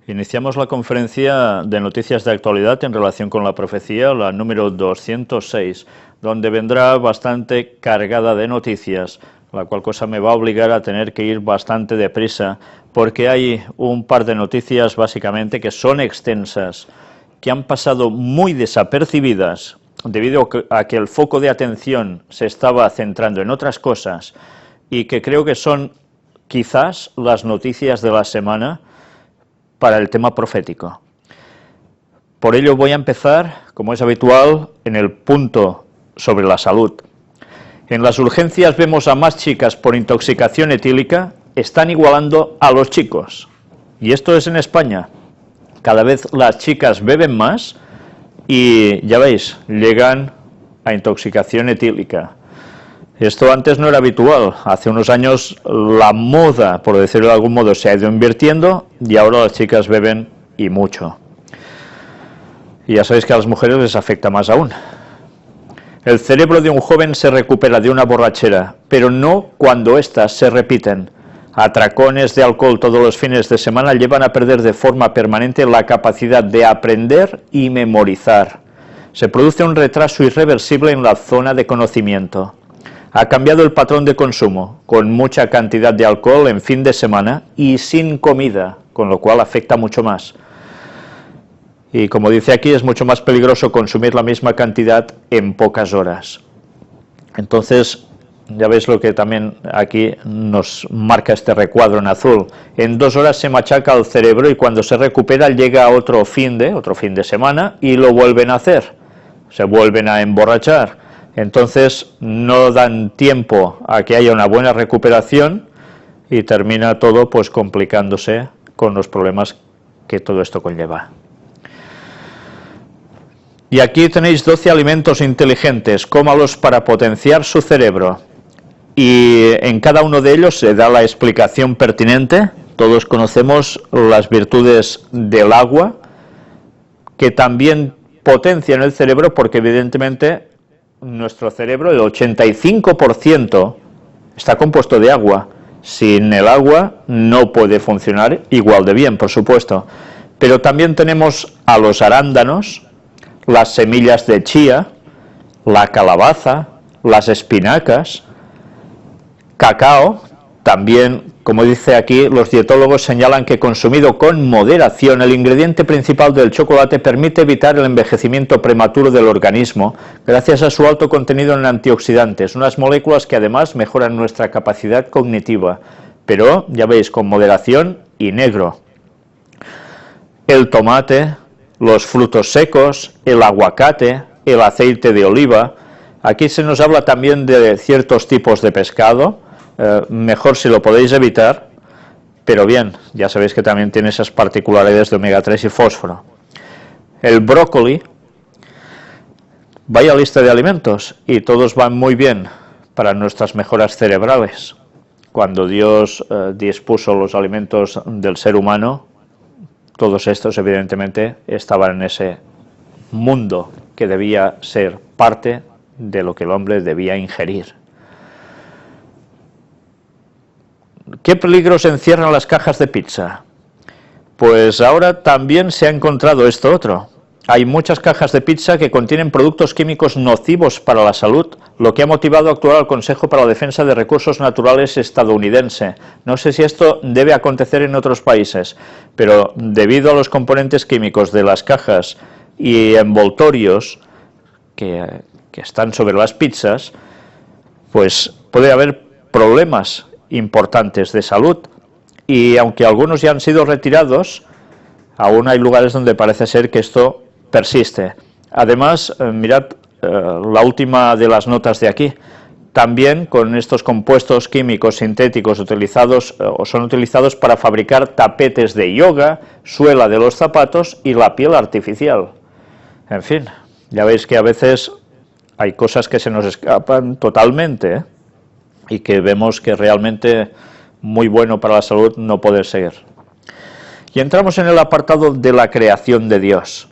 Iniciamos la conferencia de noticias de actualidad en relación con la profecía, la número 206, donde vendrá bastante cargada de noticias, la cual cosa me va a obligar a tener que ir bastante deprisa, porque hay un par de noticias básicamente que son extensas, que han pasado muy desapercibidas, debido a que el foco de atención se estaba centrando en otras cosas, y que creo que son quizás las noticias de la semana para el tema profético. Por ello voy a empezar, como es habitual, en el punto sobre la salud. En las urgencias vemos a más chicas por intoxicación etílica, están igualando a los chicos. Y esto es en España. Cada vez las chicas beben más y, ya veis, llegan a intoxicación etílica. Esto antes no era habitual. Hace unos años la moda, por decirlo de algún modo, se ha ido invirtiendo y ahora las chicas beben y mucho. Y ya sabéis que a las mujeres les afecta más aún. El cerebro de un joven se recupera de una borrachera, pero no cuando éstas se repiten. Atracones de alcohol todos los fines de semana llevan a perder de forma permanente la capacidad de aprender y memorizar. Se produce un retraso irreversible en la zona de conocimiento. Ha cambiado el patrón de consumo, con mucha cantidad de alcohol en fin de semana y sin comida, con lo cual afecta mucho más. Y como dice aquí, es mucho más peligroso consumir la misma cantidad en pocas horas. Entonces, ya veis lo que también aquí nos marca este recuadro en azul. En 2 horas se machaca el cerebro y cuando se recupera llega a otro fin de semana y lo vuelven a hacer. Se vuelven a emborrachar. Entonces no dan tiempo a que haya una buena recuperación y termina todo pues complicándose con los problemas que todo esto conlleva. Y aquí tenéis 12 alimentos inteligentes, cómalos para potenciar su cerebro. Y en cada uno de ellos se da la explicación pertinente. Todos conocemos las virtudes del agua, que también potencian el cerebro porque evidentemente nuestro cerebro, el 85% está compuesto de agua. Sin el agua no puede funcionar igual de bien, por supuesto. Pero también tenemos a los arándanos, las semillas de chía, la calabaza, las espinacas, cacao. También, como dice aquí, los dietólogos señalan que consumido con moderación, el ingrediente principal del chocolate permite evitar el envejecimiento prematuro del organismo gracias a su alto contenido en antioxidantes, unas moléculas que además mejoran nuestra capacidad cognitiva, pero ya veis, con moderación y negro. El tomate, los frutos secos, el aguacate, el aceite de oliva. Aquí se nos habla también de ciertos tipos de pescado. Mejor si lo podéis evitar, pero bien, ya sabéis que también tiene esas particularidades de omega 3 y fósforo. El brócoli, vaya lista de alimentos, y todos van muy bien para nuestras mejoras cerebrales. Cuando Dios dispuso los alimentos del ser humano, todos estos evidentemente estaban en ese mundo que debía ser parte de lo que el hombre debía ingerir. ¿Qué peligros encierran las cajas de pizza? Pues ahora también se ha encontrado esto otro. Hay muchas cajas de pizza que contienen productos químicos nocivos para la salud, lo que ha motivado a actuar al Consejo para la Defensa de Recursos Naturales estadounidense. No sé si esto debe acontecer en otros países, pero debido a los componentes químicos de las cajas y envoltorios que están sobre las pizzas, pues puede haber problemas importantes de salud, y aunque algunos ya han sido retirados, aún hay lugares donde parece ser que esto persiste. Además, mirad la última de las notas de aquí, también con estos compuestos químicos sintéticos utilizados o son utilizados para fabricar tapetes de yoga, suela de los zapatos y la piel artificial. En fin, ya veis que a veces hay cosas que se nos escapan totalmente, ¿eh? Y que vemos que realmente muy bueno para la salud no poder seguir. Y entramos en el apartado de la creación de Dios.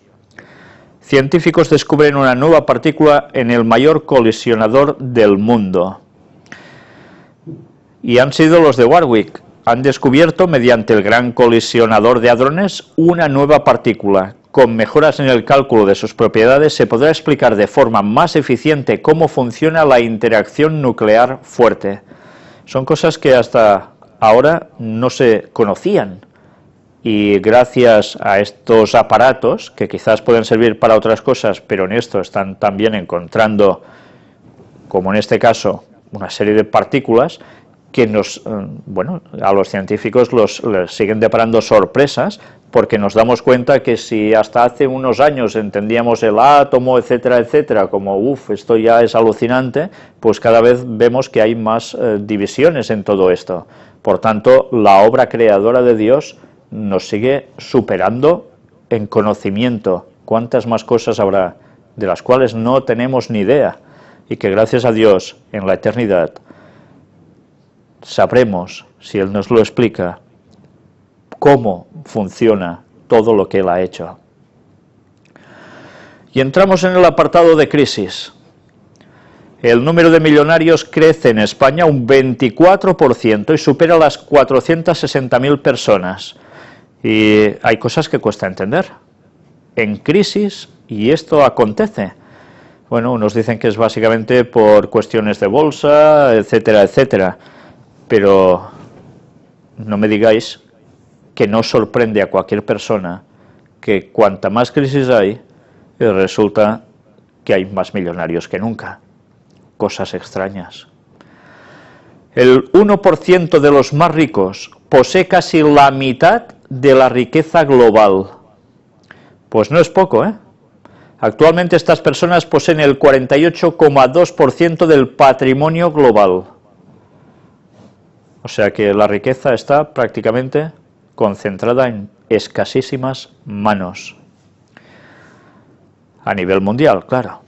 Científicos descubren una nueva partícula en el mayor colisionador del mundo. Y han sido los de Warwick. han descubierto mediante el Gran Colisionador de Hadrones una nueva partícula. Con mejoras en el cálculo de sus propiedades se podrá explicar de forma más eficiente cómo funciona la interacción nuclear fuerte. Son cosas que hasta ahora no se conocían y gracias a estos aparatos, que quizás pueden servir para otras cosas, pero en esto están también encontrando, como en este caso, una serie de partículas que a los científicos les siguen deparando sorpresas, porque nos damos cuenta que si hasta hace unos años entendíamos el átomo, etcétera, etcétera, como esto ya es alucinante, pues cada vez vemos que hay más divisiones en todo esto. Por tanto, la obra creadora de Dios nos sigue superando en conocimiento. ¿Cuántas más cosas habrá de las cuales no tenemos ni idea? Y que gracias a Dios, en la eternidad, sabremos, si Él nos lo explica, cómo funciona todo lo que Él ha hecho. Y entramos en el apartado de crisis. El número de millonarios crece en España un 24% y supera las 460.000 personas. Y hay cosas que cuesta entender. En crisis, y esto acontece. Bueno, unos dicen que es básicamente por cuestiones de bolsa, etcétera, etcétera. Pero no me digáis que no sorprende a cualquier persona que cuanta más crisis hay, resulta que hay más millonarios que nunca. Cosas extrañas. El 1% de los más ricos posee casi la mitad de la riqueza global. Pues no es poco, ¿eh? Actualmente estas personas poseen el 48,2% del patrimonio global. O sea que la riqueza está prácticamente concentrada en escasísimas manos. A nivel mundial, claro.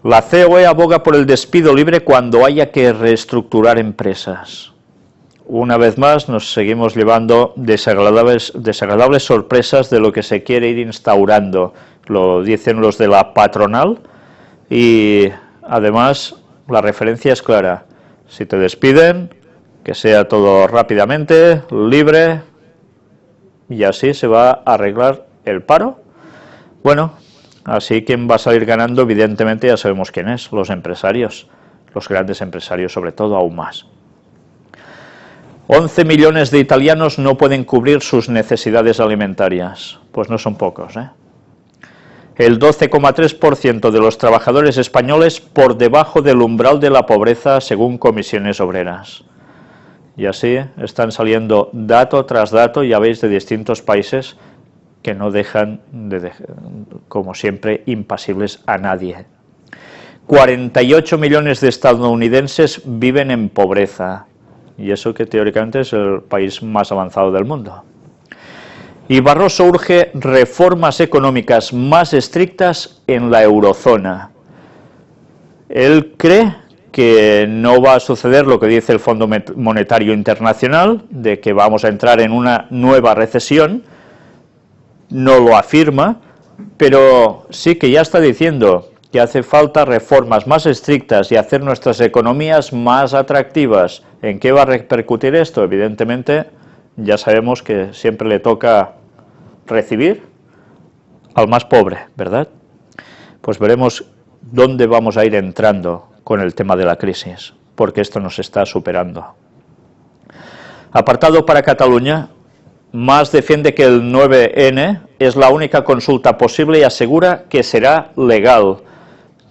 La COE aboga por el despido libre cuando haya que reestructurar empresas. Una vez más nos seguimos llevando desagradables sorpresas de lo que se quiere ir instaurando. Lo dicen los de la patronal y además la referencia es clara. Si te despiden, que sea todo rápidamente, libre, y así se va a arreglar el paro. Bueno, así quien va a salir ganando, evidentemente ya sabemos quién es, los empresarios, los grandes empresarios sobre todo, aún más. 11 millones de italianos no pueden cubrir sus necesidades alimentarias, pues no son pocos, ¿eh? El 12,3% de los trabajadores españoles por debajo del umbral de la pobreza según comisiones obreras. Y así están saliendo dato tras dato, ya veis, de distintos países que no dejan, como siempre, impasibles a nadie. 48 millones de estadounidenses viven en pobreza, y eso que teóricamente es el país más avanzado del mundo. Y Barroso urge reformas económicas más estrictas en la eurozona. Él cree que no va a suceder lo que dice el Fondo Monetario Internacional, de que vamos a entrar en una nueva recesión. No lo afirma, pero sí que ya está diciendo que hace falta reformas más estrictas y hacer nuestras economías más atractivas. ¿En qué va a repercutir esto? Evidentemente, ya sabemos que siempre le toca recibir al más pobre, ¿verdad? Pues veremos dónde vamos a ir entrando con el tema de la crisis, porque esto nos está superando. Apartado para Cataluña. Mas defiende que el 9N es la única consulta posible y asegura que será legal.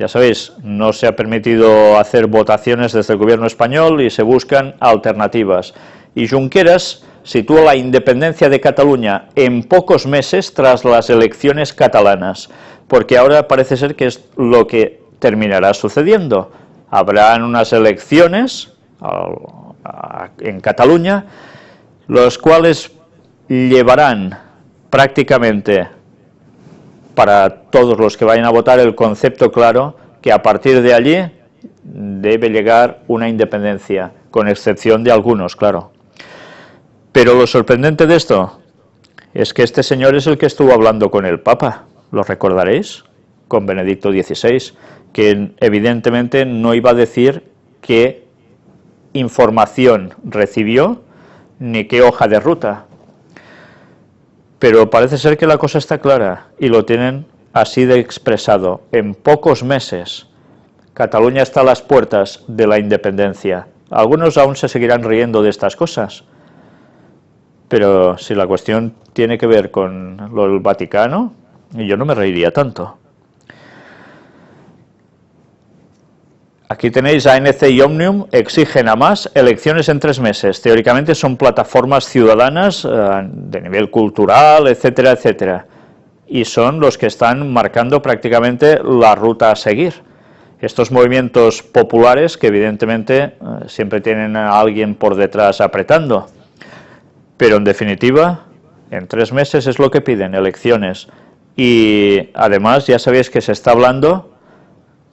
Ya sabéis, no se ha permitido hacer votaciones desde el gobierno español y se buscan alternativas. Y Junqueras sitúa la independencia de Cataluña en pocos meses tras las elecciones catalanas, porque ahora parece ser que es lo que terminará sucediendo. Habrán unas elecciones en Cataluña, los cuales llevarán prácticamente para todos los que vayan a votar el concepto claro que a partir de allí debe llegar una independencia, con excepción de algunos, claro. Pero lo sorprendente de esto es que este señor es el que estuvo hablando con el Papa, ¿lo recordaréis? Con Benedicto XVI, que evidentemente no iba a decir que información recibió ni qué hoja de ruta. Pero parece ser que la cosa está clara y lo tienen así de expresado. En pocos meses, Cataluña está a las puertas de la independencia. Algunos aún se seguirán riendo de estas cosas, pero si la cuestión tiene que ver con lo del Vaticano, yo no me reiría tanto. Aquí tenéis ANC y Òmnium, exigen a más elecciones en 3 meses. Teóricamente son plataformas ciudadanas de nivel cultural, etcétera, etcétera. Y son los que están marcando prácticamente la ruta a seguir. Estos movimientos populares que evidentemente siempre tienen a alguien por detrás apretando. Pero en definitiva, en 3 meses es lo que piden, elecciones. Y además ya sabéis que se está hablando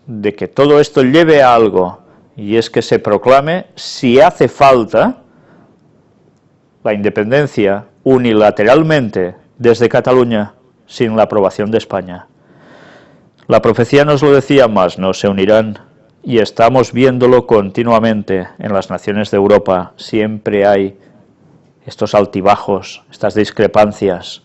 de que todo esto lleve a algo, y es que se proclame, si hace falta, la independencia unilateralmente desde Cataluña, sin la aprobación de España. La profecía nos lo decía más, no se unirán, y estamos viéndolo continuamente en las naciones de Europa. Siempre hay estos altibajos, estas discrepancias.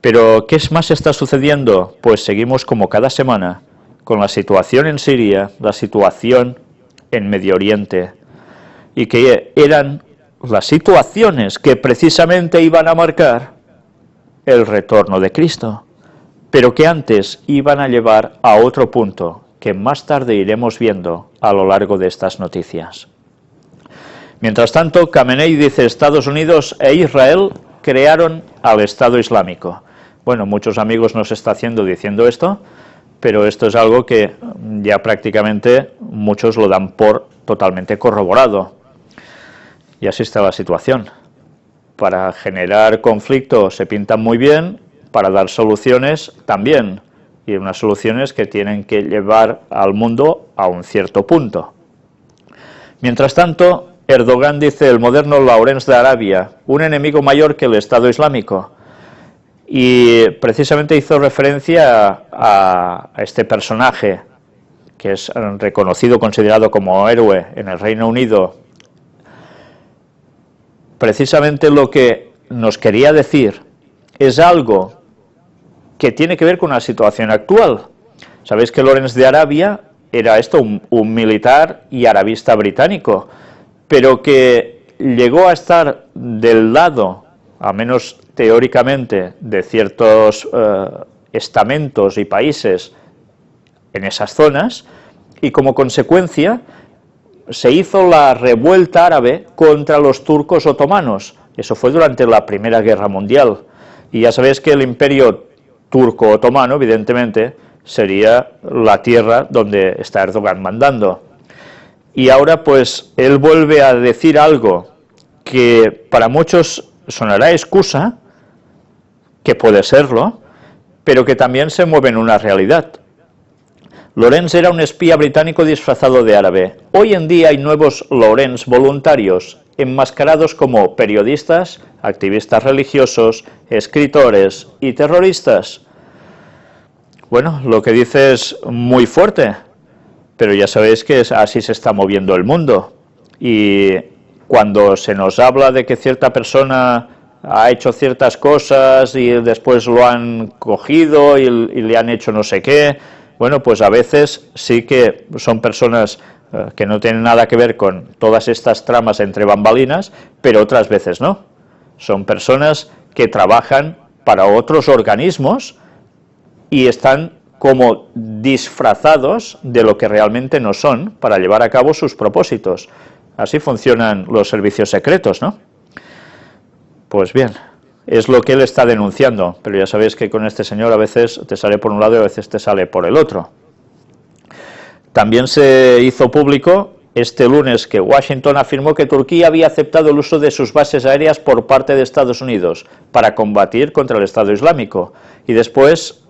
Pero, ¿qué más está sucediendo? Pues seguimos como cada semana, con la situación en Siria, la situación en Medio Oriente, y que eran las situaciones que precisamente iban a marcar el retorno de Cristo, pero que antes iban a llevar a otro punto, que más tarde iremos viendo a lo largo de estas noticias. Mientras tanto, Khamenei dice: Estados Unidos e Israel crearon al Estado Islámico. Bueno, muchos amigos nos está haciendo diciendo esto, pero esto es algo que ya prácticamente muchos lo dan por totalmente corroborado. Y así está la situación. Para generar conflicto se pintan muy bien, para dar soluciones también, y unas soluciones que tienen que llevar al mundo a un cierto punto. Mientras tanto, Erdogan dice: el moderno Lawrence de Arabia, un enemigo mayor que el Estado Islámico. Y precisamente hizo referencia a este personaje, que es reconocido, considerado como héroe en el Reino Unido. Precisamente lo que nos quería decir es algo que tiene que ver con la situación actual. Sabéis que Lawrence de Arabia era un militar y arabista británico, pero que llegó a estar del lado, a menos teóricamente, de ciertos estamentos y países en esas zonas, y como consecuencia se hizo la revuelta árabe contra los turcos otomanos. Eso fue durante la Primera Guerra Mundial, y ya sabéis que el imperio turco-otomano, evidentemente, sería la tierra donde está Erdogan mandando. Y ahora pues él vuelve a decir algo que para muchos sonará excusa, que puede serlo, pero que también se mueve en una realidad. Lawrence era un espía británico disfrazado de árabe. Hoy en día hay nuevos Lawrence voluntarios, enmascarados como periodistas, activistas religiosos, escritores y terroristas. Bueno, lo que dice es muy fuerte, pero ya sabéis que así se está moviendo el mundo. Y cuando se nos habla de que cierta persona ha hecho ciertas cosas y después lo han cogido y le han hecho no sé qué, bueno, pues a veces sí que son personas que no tienen nada que ver con todas estas tramas entre bambalinas, pero otras veces no. Son personas que trabajan para otros organismos y están como disfrazados de lo que realmente no son para llevar a cabo sus propósitos. Así funcionan los servicios secretos, ¿no? Pues bien, es lo que él está denunciando, pero ya sabéis que con este señor a veces te sale por un lado y a veces te sale por el otro. También se hizo público este lunes que Washington afirmó que Turquía había aceptado el uso de sus bases aéreas por parte de Estados Unidos para combatir contra el Estado Islámico, y después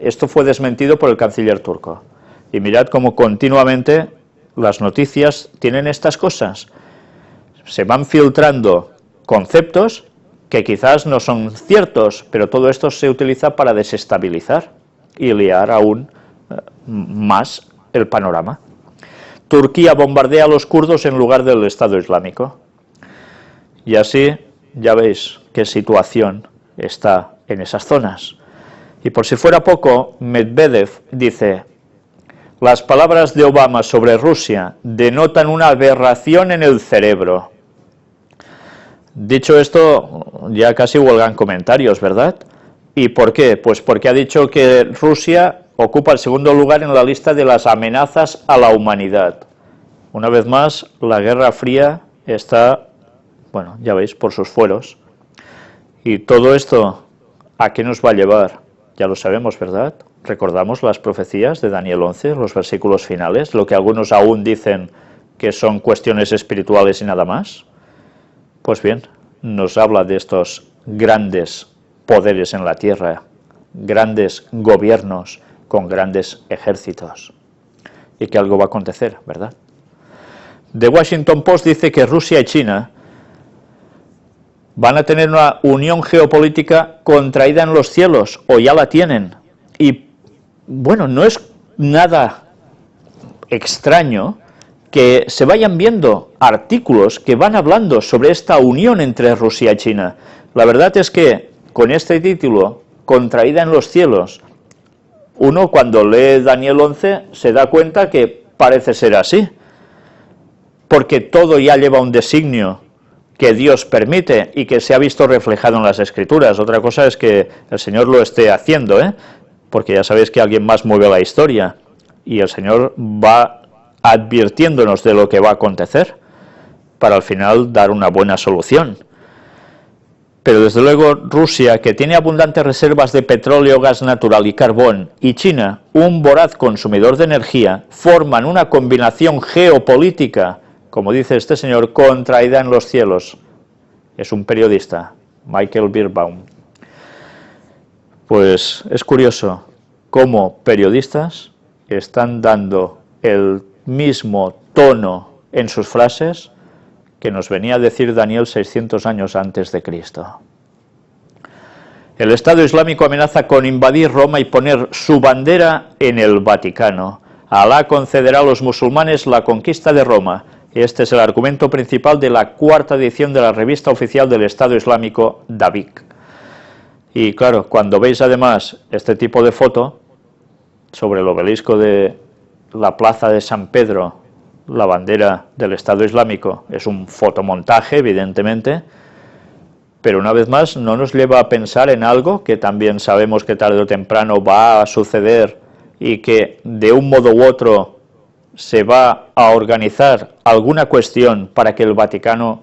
esto fue desmentido por el canciller turco. Y mirad cómo continuamente las noticias tienen estas cosas. Se van filtrando conceptos que quizás no son ciertos, pero todo esto se utiliza para desestabilizar y liar aún más el panorama. Turquía bombardea a los kurdos en lugar del Estado Islámico. Y así ya veis qué situación está en esas zonas. Y por si fuera poco, Medvedev dice: las palabras de Obama sobre Rusia denotan una aberración en el cerebro. Dicho esto, ya casi huelgan comentarios, ¿verdad? ¿Y por qué? Pues porque ha dicho que Rusia ocupa el segundo lugar en la lista de las amenazas a la humanidad. Una vez más, la Guerra Fría está, bueno, ya veis, por sus fueros. Y todo esto, ¿a qué nos va a llevar? Ya lo sabemos, ¿verdad? Recordamos las profecías de Daniel 11, los versículos finales, lo que algunos aún dicen que son cuestiones espirituales y nada más. Pues bien, nos habla de estos grandes poderes en la tierra, grandes gobiernos con grandes ejércitos, y que algo va a acontecer, ¿verdad? The Washington Post dice que Rusia y China van a tener una unión geopolítica contraída en los cielos, o ya la tienen, y bueno, no es nada extraño que se vayan viendo artículos que van hablando sobre esta unión entre Rusia y China. La verdad es que con este título, contraída en los cielos, uno cuando lee Daniel 11 se da cuenta que parece ser así, porque todo ya lleva un designio que Dios permite y que se ha visto reflejado en las Escrituras. Otra cosa es que el Señor lo esté haciendo, porque ya sabéis que alguien más mueve la historia, y el Señor va advirtiéndonos de lo que va a acontecer, para al final dar una buena solución. Pero desde luego Rusia, que tiene abundantes reservas de petróleo, gas natural y carbón, y China, un voraz consumidor de energía, forman una combinación geopolítica, como dice este señor, contraída en los cielos. Es un periodista, Michael Beerbaum. Pues es curioso cómo periodistas están dando el mismo tono en sus frases que nos venía a decir Daniel 600 años antes de Cristo. El Estado Islámico amenaza con invadir Roma y poner su bandera en el Vaticano. Alá concederá a los musulmanes la conquista de Roma. Este es el argumento principal de la cuarta edición de la revista oficial del Estado Islámico, Dabiq. Y claro, cuando veis además este tipo de foto sobre el obelisco de la plaza de San Pedro, la bandera del Estado Islámico, es un fotomontaje, evidentemente, pero una vez más no nos lleva a pensar en algo que también sabemos que tarde o temprano va a suceder y que de un modo u otro se va a organizar alguna cuestión para que el Vaticano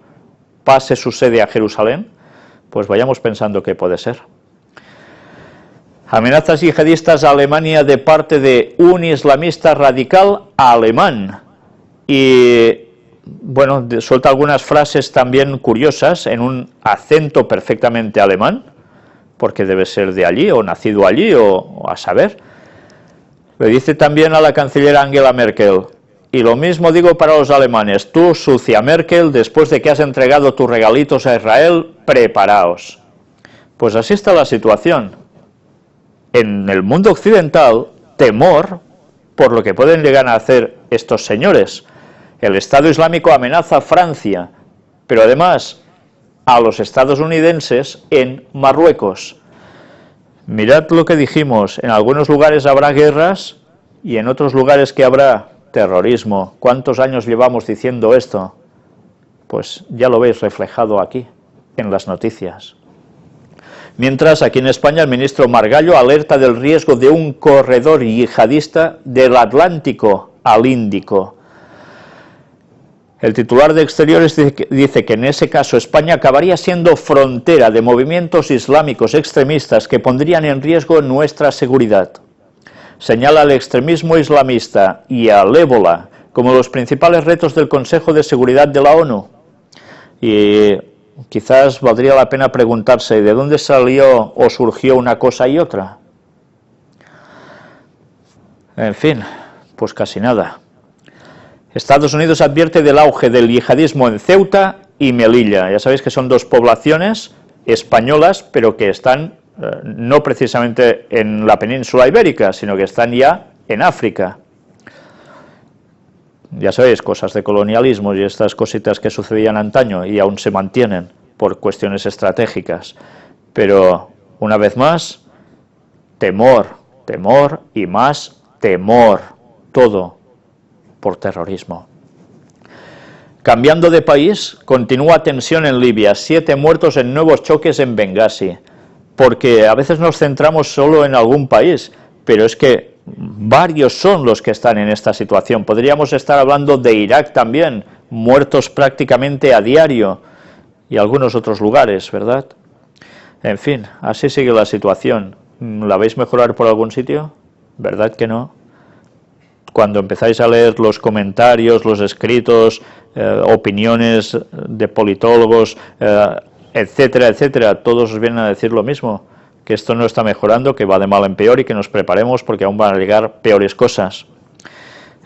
pase su sede a Jerusalén. Pues vayamos pensando qué puede ser. Amenazas yihadistas a Alemania de parte de un islamista radical alemán. Y bueno, suelta algunas frases también curiosas en un acento perfectamente alemán, porque debe ser de allí o nacido allí o a saber. Le dice también a la canciller Angela Merkel: y lo mismo digo para los alemanes, tú, sucia Merkel, después de que has entregado tus regalitos a Israel, preparaos. Pues así está la situación. En el mundo occidental, temor por lo que pueden llegar a hacer estos señores. El Estado Islámico amenaza a Francia, pero además a los estadounidenses en Marruecos. Mirad lo que dijimos, en algunos lugares habrá guerras y en otros lugares que habrá terrorismo. ¿Cuántos años llevamos diciendo esto? Pues ya lo veis reflejado aquí, en las noticias. Mientras, aquí en España, el ministro Margallo alerta del riesgo de un corredor yihadista del Atlántico al Índico. El titular de Exteriores dice que en ese caso España acabaría siendo frontera de movimientos islámicos extremistas que pondrían en riesgo nuestra seguridad. Señala al extremismo islamista y al ébola como los principales retos del Consejo de Seguridad de la ONU. Y quizás valdría la pena preguntarse de dónde salió o surgió una cosa y otra. En fin, pues casi nada. Estados Unidos advierte del auge del yihadismo en Ceuta y Melilla. Ya sabéis que son dos poblaciones españolas, pero que están no precisamente en la península ibérica, sino que están ya en África. Ya sabéis, cosas de colonialismo y estas cositas que sucedían antaño y aún se mantienen por cuestiones estratégicas. Pero, una vez más, temor, temor y más temor. Todo por terrorismo. Cambiando de país, continúa tensión en Libia, 7 muertos en nuevos choques en Bengasi. Porque a veces nos centramos solo en algún país, pero es que varios son los que están en esta situación. Podríamos estar hablando de Irak también, muertos prácticamente a diario, y algunos otros lugares, ¿verdad? En fin, así sigue la situación. ¿La veis mejorar por algún sitio? ¿Verdad que no? Cuando empezáis a leer los comentarios, los escritos, opiniones de politólogos, etcétera, etcétera, todos os vienen a decir lo mismo, que esto no está mejorando, que va de mal en peor y que nos preparemos porque aún van a llegar peores cosas.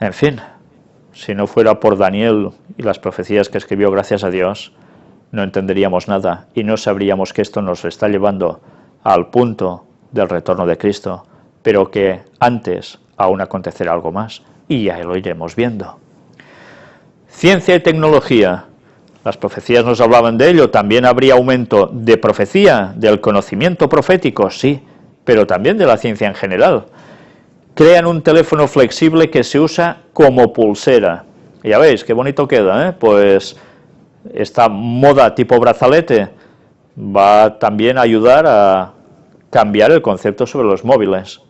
En fin, si no fuera por Daniel y las profecías que escribió, gracias a Dios, no entenderíamos nada y no sabríamos que esto nos está llevando al punto del retorno de Cristo, pero que antes aún acontecerá algo más y ya lo iremos viendo. Ciencia y tecnología. Las profecías nos hablaban de ello, también habría aumento de profecía, del conocimiento profético, sí, pero también de la ciencia en general. Crean un teléfono flexible que se usa como pulsera. Ya veis, qué bonito queda, ¿eh? Pues esta moda tipo brazalete va también a ayudar a cambiar el concepto sobre los móviles.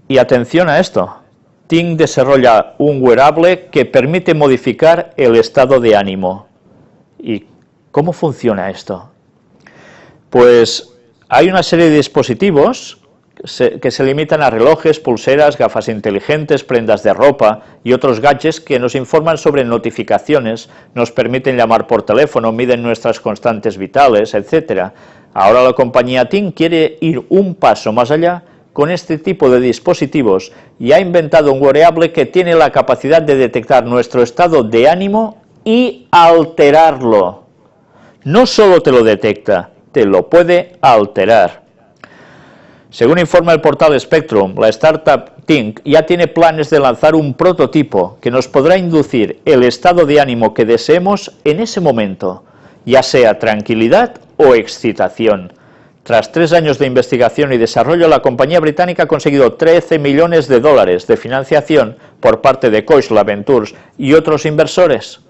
Y atención a esto. Ting desarrolla un wearable que permite modificar el estado de ánimo. ¿Y cómo funciona esto? Pues hay una serie de dispositivos que se limitan a relojes, pulseras, gafas inteligentes, prendas de ropa y otros gadgets que nos informan sobre notificaciones, nos permiten llamar por teléfono, miden nuestras constantes vitales, etc. Ahora la compañía Ting quiere ir un paso más allá con este tipo de dispositivos y ha inventado un wearable que tiene la capacidad de detectar nuestro estado de ánimo y alterarlo. No solo te lo detecta, te lo puede alterar. Según informa el portal Spectrum, la startup Ting ya tiene planes de lanzar un prototipo que nos podrá inducir el estado de ánimo que deseemos en ese momento, ya sea tranquilidad o excitación. Tras 3 años de investigación y desarrollo, la compañía británica ha conseguido 13 millones de dólares de financiación por parte de Khosla Ventures y otros inversores.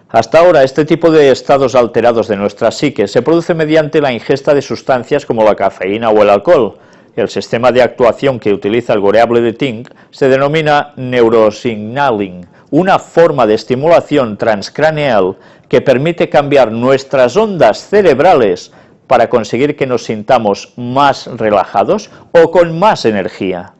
Hasta ahora, este tipo de estados alterados de nuestra psique se produce mediante la ingesta de sustancias como la cafeína o el alcohol. El sistema de actuación que utiliza el wearable de Ting se denomina neurosignaling, una forma de estimulación transcraneal que permite cambiar nuestras ondas cerebrales para conseguir que nos sintamos más relajados o con más energía.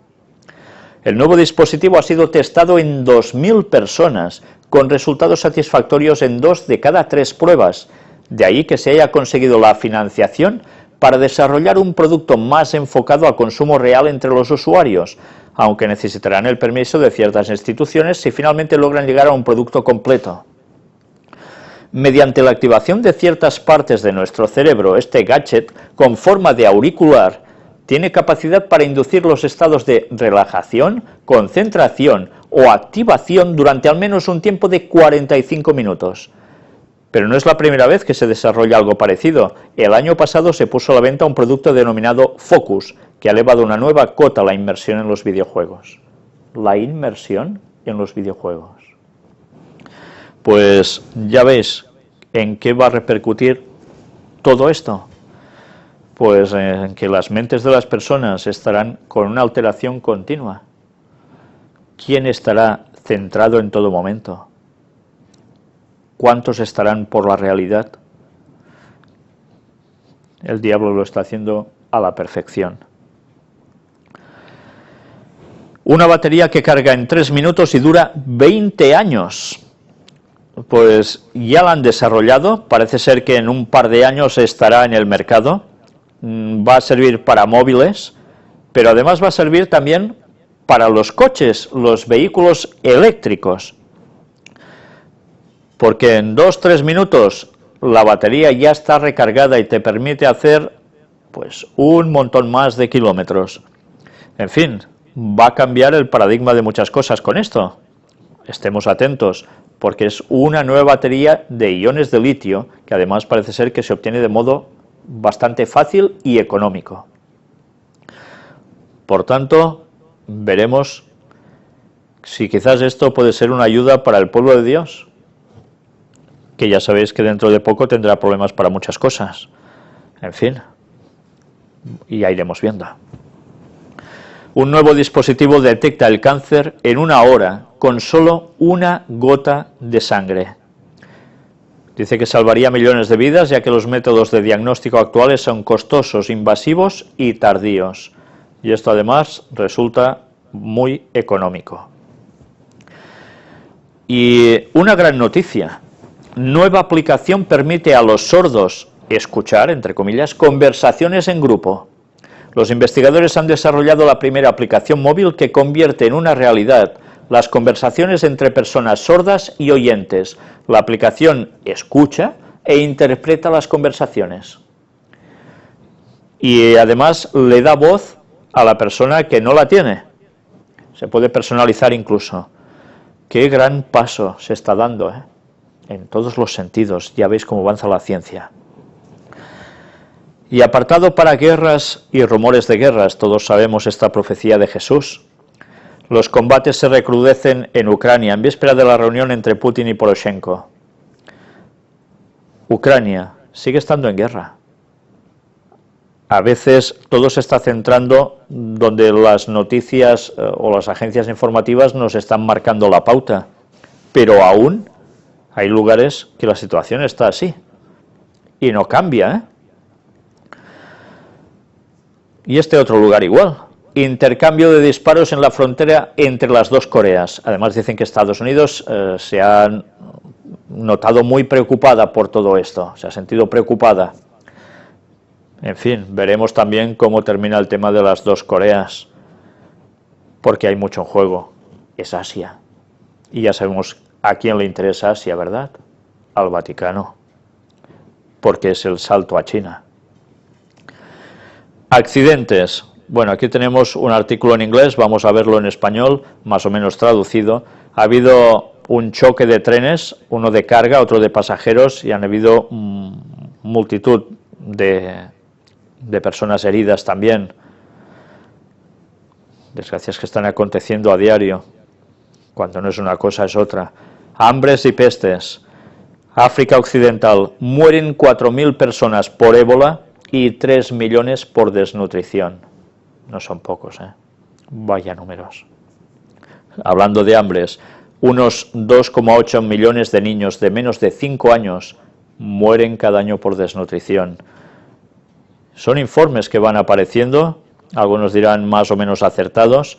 El nuevo dispositivo ha sido testado en 2.000 personas, con resultados satisfactorios en 2 de cada 3 pruebas. De ahí que se haya conseguido la financiación para desarrollar un producto más enfocado al consumo real entre los usuarios, aunque necesitarán el permiso de ciertas instituciones si finalmente logran llegar a un producto completo. Mediante la activación de ciertas partes de nuestro cerebro, este gadget, con forma de auricular, tiene capacidad para inducir los estados de relajación, concentración o activación durante al menos un tiempo de 45 minutos. Pero no es la primera vez que se desarrolla algo parecido. El año pasado se puso a la venta un producto denominado Focus, que ha elevado una nueva cota a la inmersión en los videojuegos. La inmersión en los videojuegos. Pues ya veis en qué va a repercutir todo esto. Pues en que las mentes de las personas estarán con una alteración continua. ¿Quién estará centrado en todo momento? ¿Cuántos estarán por la realidad? El diablo lo está haciendo a la perfección. Una batería que carga en 3 minutos y dura 20 años. Pues ya la han desarrollado, parece ser que en un par de años estará en el mercado. Va a servir para móviles, pero además va a servir también para los coches, los vehículos eléctricos. Porque en 2-3 minutos la batería ya está recargada y te permite hacer pues un montón más de kilómetros. En fin, va a cambiar el paradigma de muchas cosas con esto. Estemos atentos, porque es una nueva batería de iones de litio, que además parece ser que se obtiene de modo bastante fácil y económico. Por tanto, veremos si quizás esto puede ser una ayuda para el pueblo de Dios, que ya sabéis que dentro de poco tendrá problemas para muchas cosas. En fin, y ya iremos viendo. Un nuevo dispositivo detecta el cáncer en 1 hora con solo una gota de sangre. Dice que salvaría millones de vidas, ya que los métodos de diagnóstico actuales son costosos, invasivos y tardíos. Y esto además resulta muy económico. Y una gran noticia: nueva aplicación permite a los sordos escuchar, entre comillas, conversaciones en grupo. Los investigadores han desarrollado la primera aplicación móvil que convierte en una realidad las conversaciones entre personas sordas y oyentes. La aplicación escucha e interpreta las conversaciones. Y además le da voz a la persona que no la tiene. Se puede personalizar incluso. Qué gran paso se está dando, en todos los sentidos. Ya veis cómo avanza la ciencia. Y apartado para guerras y rumores de guerras, todos sabemos esta profecía de Jesús. Los combates se recrudecen en Ucrania, en víspera de la reunión entre Putin y Poroshenko. Ucrania sigue estando en guerra. A veces todo se está centrando donde las noticias o las agencias informativas nos están marcando la pauta, pero aún hay lugares que la situación está así y no cambia, Y este otro lugar igual. Intercambio de disparos en la frontera entre las dos Coreas. Además dicen que Estados Unidos se ha notado muy preocupada por todo esto, se ha sentido preocupada. En fin, veremos también cómo termina el tema de las dos Coreas, porque hay mucho en juego. Es Asia. Y ya sabemos a quién le interesa Asia, ¿verdad? Al Vaticano, porque es el salto a China. Accidentes. Bueno, aquí tenemos un artículo en inglés, vamos a verlo en español, más o menos traducido. Ha habido un choque de trenes, uno de carga, otro de pasajeros, y han habido multitud de personas heridas también. Desgracias que están aconteciendo a diario, cuando no es una cosa es otra. Hambres y pestes. África Occidental, mueren 4.000 personas por ébola y 3 millones por desnutrición. No son pocos, Vaya números. Hablando de hambres, unos 2,8 millones de niños de menos de 5 años mueren cada año por desnutrición. Son informes que van apareciendo, algunos dirán más o menos acertados,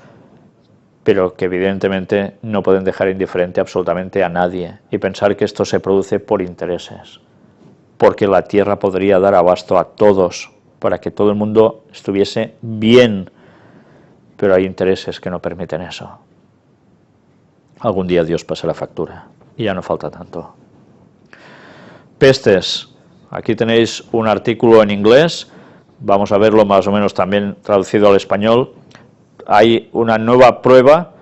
pero que evidentemente no pueden dejar indiferente absolutamente a nadie y pensar que esto se produce por intereses, porque la tierra podría dar abasto a todos, para que todo el mundo estuviese bien, pero hay intereses que no permiten eso. Algún día Dios pasa la factura, y ya no falta tanto. Pestes. Aquí tenéis un artículo en inglés, vamos a verlo más o menos también traducido al español. Hay una nueva prueba,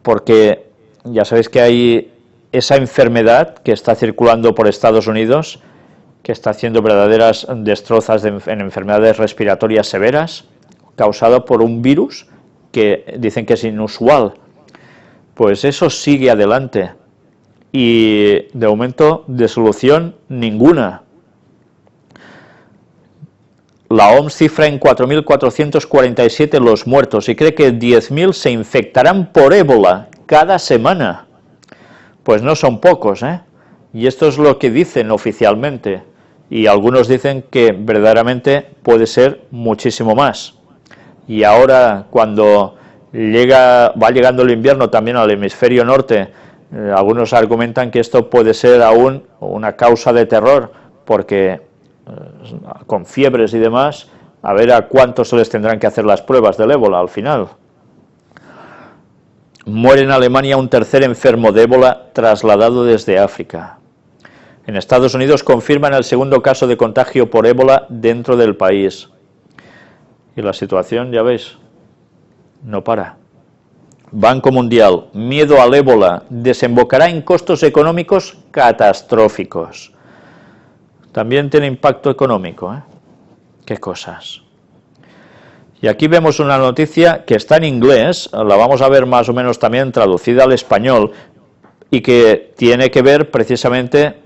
porque ya sabéis que hay esa enfermedad que está circulando por Estados Unidos, que está haciendo verdaderas destrozas en enfermedades respiratorias severas, causada por un virus que dicen que es inusual. Pues eso sigue adelante, y de momento de solución ninguna. La OMS cifra en 4.447 los muertos y cree que 10.000 se infectarán por ébola cada semana. Pues no son pocos, Y esto es lo que dicen oficialmente, y algunos dicen que verdaderamente puede ser muchísimo más. Y ahora, cuando va llegando el invierno también al hemisferio norte, algunos argumentan que esto puede ser aún una causa de terror, porque con fiebres y demás, a ver a cuántos se les tendrán que hacer las pruebas del ébola al final. Muere en Alemania un tercer enfermo de ébola trasladado desde África. En Estados Unidos confirman el segundo caso de contagio por ébola dentro del país. Y la situación, ya veis, no para. Banco Mundial, miedo al ébola desembocará en costos económicos catastróficos. También tiene impacto económico, ¿eh? Qué cosas. Y aquí vemos una noticia que está en inglés, la vamos a ver más o menos también traducida al español, y que tiene que ver precisamente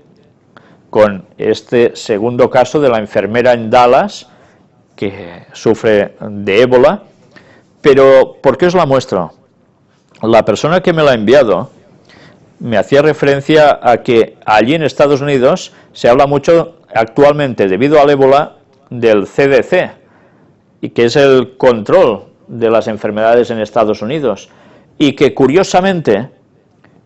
con este segundo caso de la enfermera en Dallas que sufre de ébola. Pero, ¿por qué os la muestro? La persona que me la ha enviado me hacía referencia a que allí en Estados Unidos se habla mucho actualmente, debido al ébola, del CDC, y que es el control de las enfermedades en Estados Unidos, y que curiosamente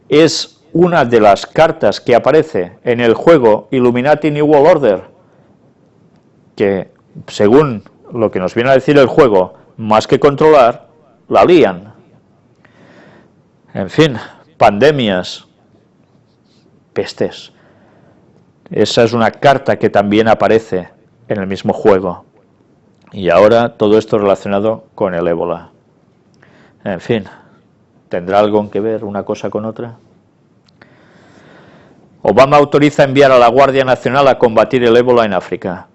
es una de las cartas que aparece en el juego Illuminati New World Order, que según lo que nos viene a decir el juego, más que controlar, la lían. En fin, pandemias, pestes. Esa es una carta que también aparece en el mismo juego. Y ahora todo esto relacionado con el ébola. En fin, ¿tendrá algo que ver una cosa con otra? Obama autoriza enviar a la Guardia Nacional a combatir el ébola en África.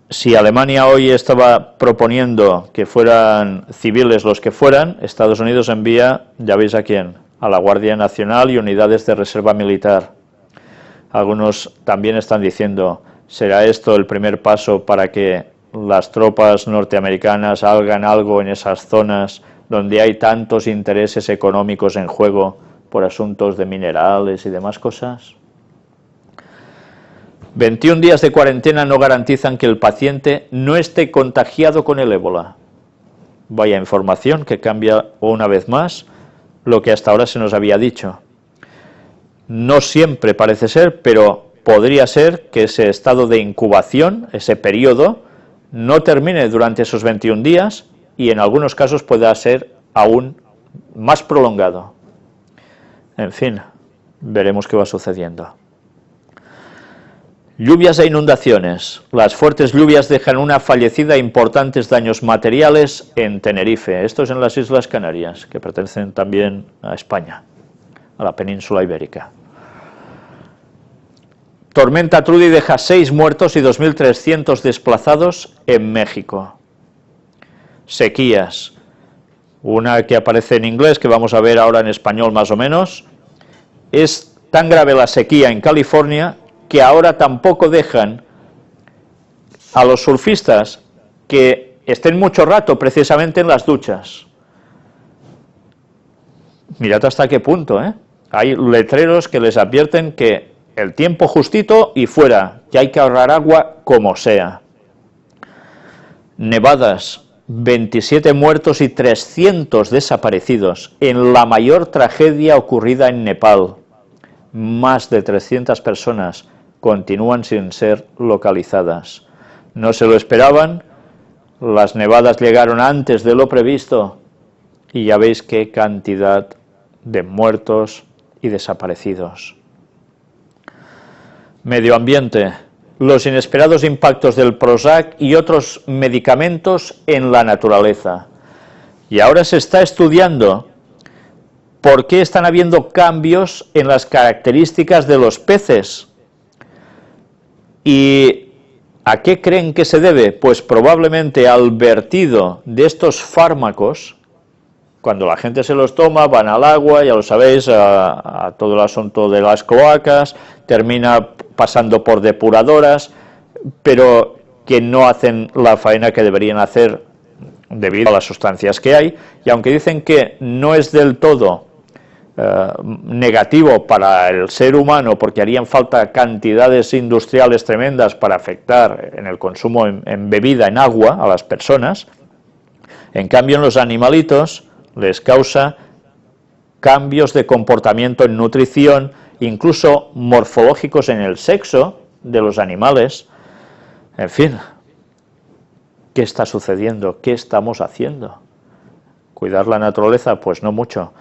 Si Alemania hoy estaba proponiendo que fueran civiles los que fueran, Estados Unidos envía, ya veis a quién, a la Guardia Nacional y unidades de reserva militar. Algunos también están diciendo, ¿será esto el primer paso para que las tropas norteamericanas hagan algo en esas zonas donde hay tantos intereses económicos en juego por asuntos de minerales y demás cosas? 21 días de cuarentena no garantizan que el paciente no esté contagiado con el ébola. Vaya información que cambia una vez más lo que hasta ahora se nos había dicho. No siempre parece ser, pero podría ser que ese estado de incubación, ese periodo, no termine durante esos 21 días y en algunos casos pueda ser aún más prolongado. En fin, veremos qué va sucediendo. Lluvias e inundaciones. Las fuertes lluvias dejan una fallecida e importantes daños materiales en Tenerife. Esto es en las Islas Canarias, que pertenecen también a España, a la península ibérica. Tormenta Trudy deja 6 muertos y 2.300 desplazados en México. Sequías. Una que aparece en inglés, que vamos a ver ahora en español más o menos. Es tan grave la sequía en California que ahora tampoco dejan a los surfistas que estén mucho rato precisamente en las duchas. Mirad hasta qué punto, ¿eh? Hay letreros que les advierten que el tiempo justito y fuera, que hay que ahorrar agua como sea. Nevadas, 27 muertos y 300 desaparecidos en la mayor tragedia ocurrida en Nepal. Más de 300 personas continúan sin ser localizadas. No se lo esperaban, las nevadas llegaron antes de lo previsto y ya veis qué cantidad de muertos y desaparecidos. Medio ambiente. Los inesperados impactos del Prozac y otros medicamentos en la naturaleza. Y ahora se está estudiando por qué están habiendo cambios en las características de los peces. ¿Y a qué creen que se debe? Pues probablemente al vertido de estos fármacos. Cuando la gente se los toma, van al agua, ya lo sabéis, a todo el asunto de las cloacas, termina pasando por depuradoras, pero que no hacen la faena que deberían hacer debido a las sustancias que hay, y aunque dicen que no es del todo negativo para el ser humano, porque harían falta cantidades industriales tremendas para afectar en el consumo en bebida, en agua, a las personas, en cambio en los animalitos les causa cambios de comportamiento en nutrición, incluso morfológicos en el sexo de los animales. En fin, ¿qué está sucediendo? ¿Qué estamos haciendo? ¿Cuidar la naturaleza? Pues no mucho,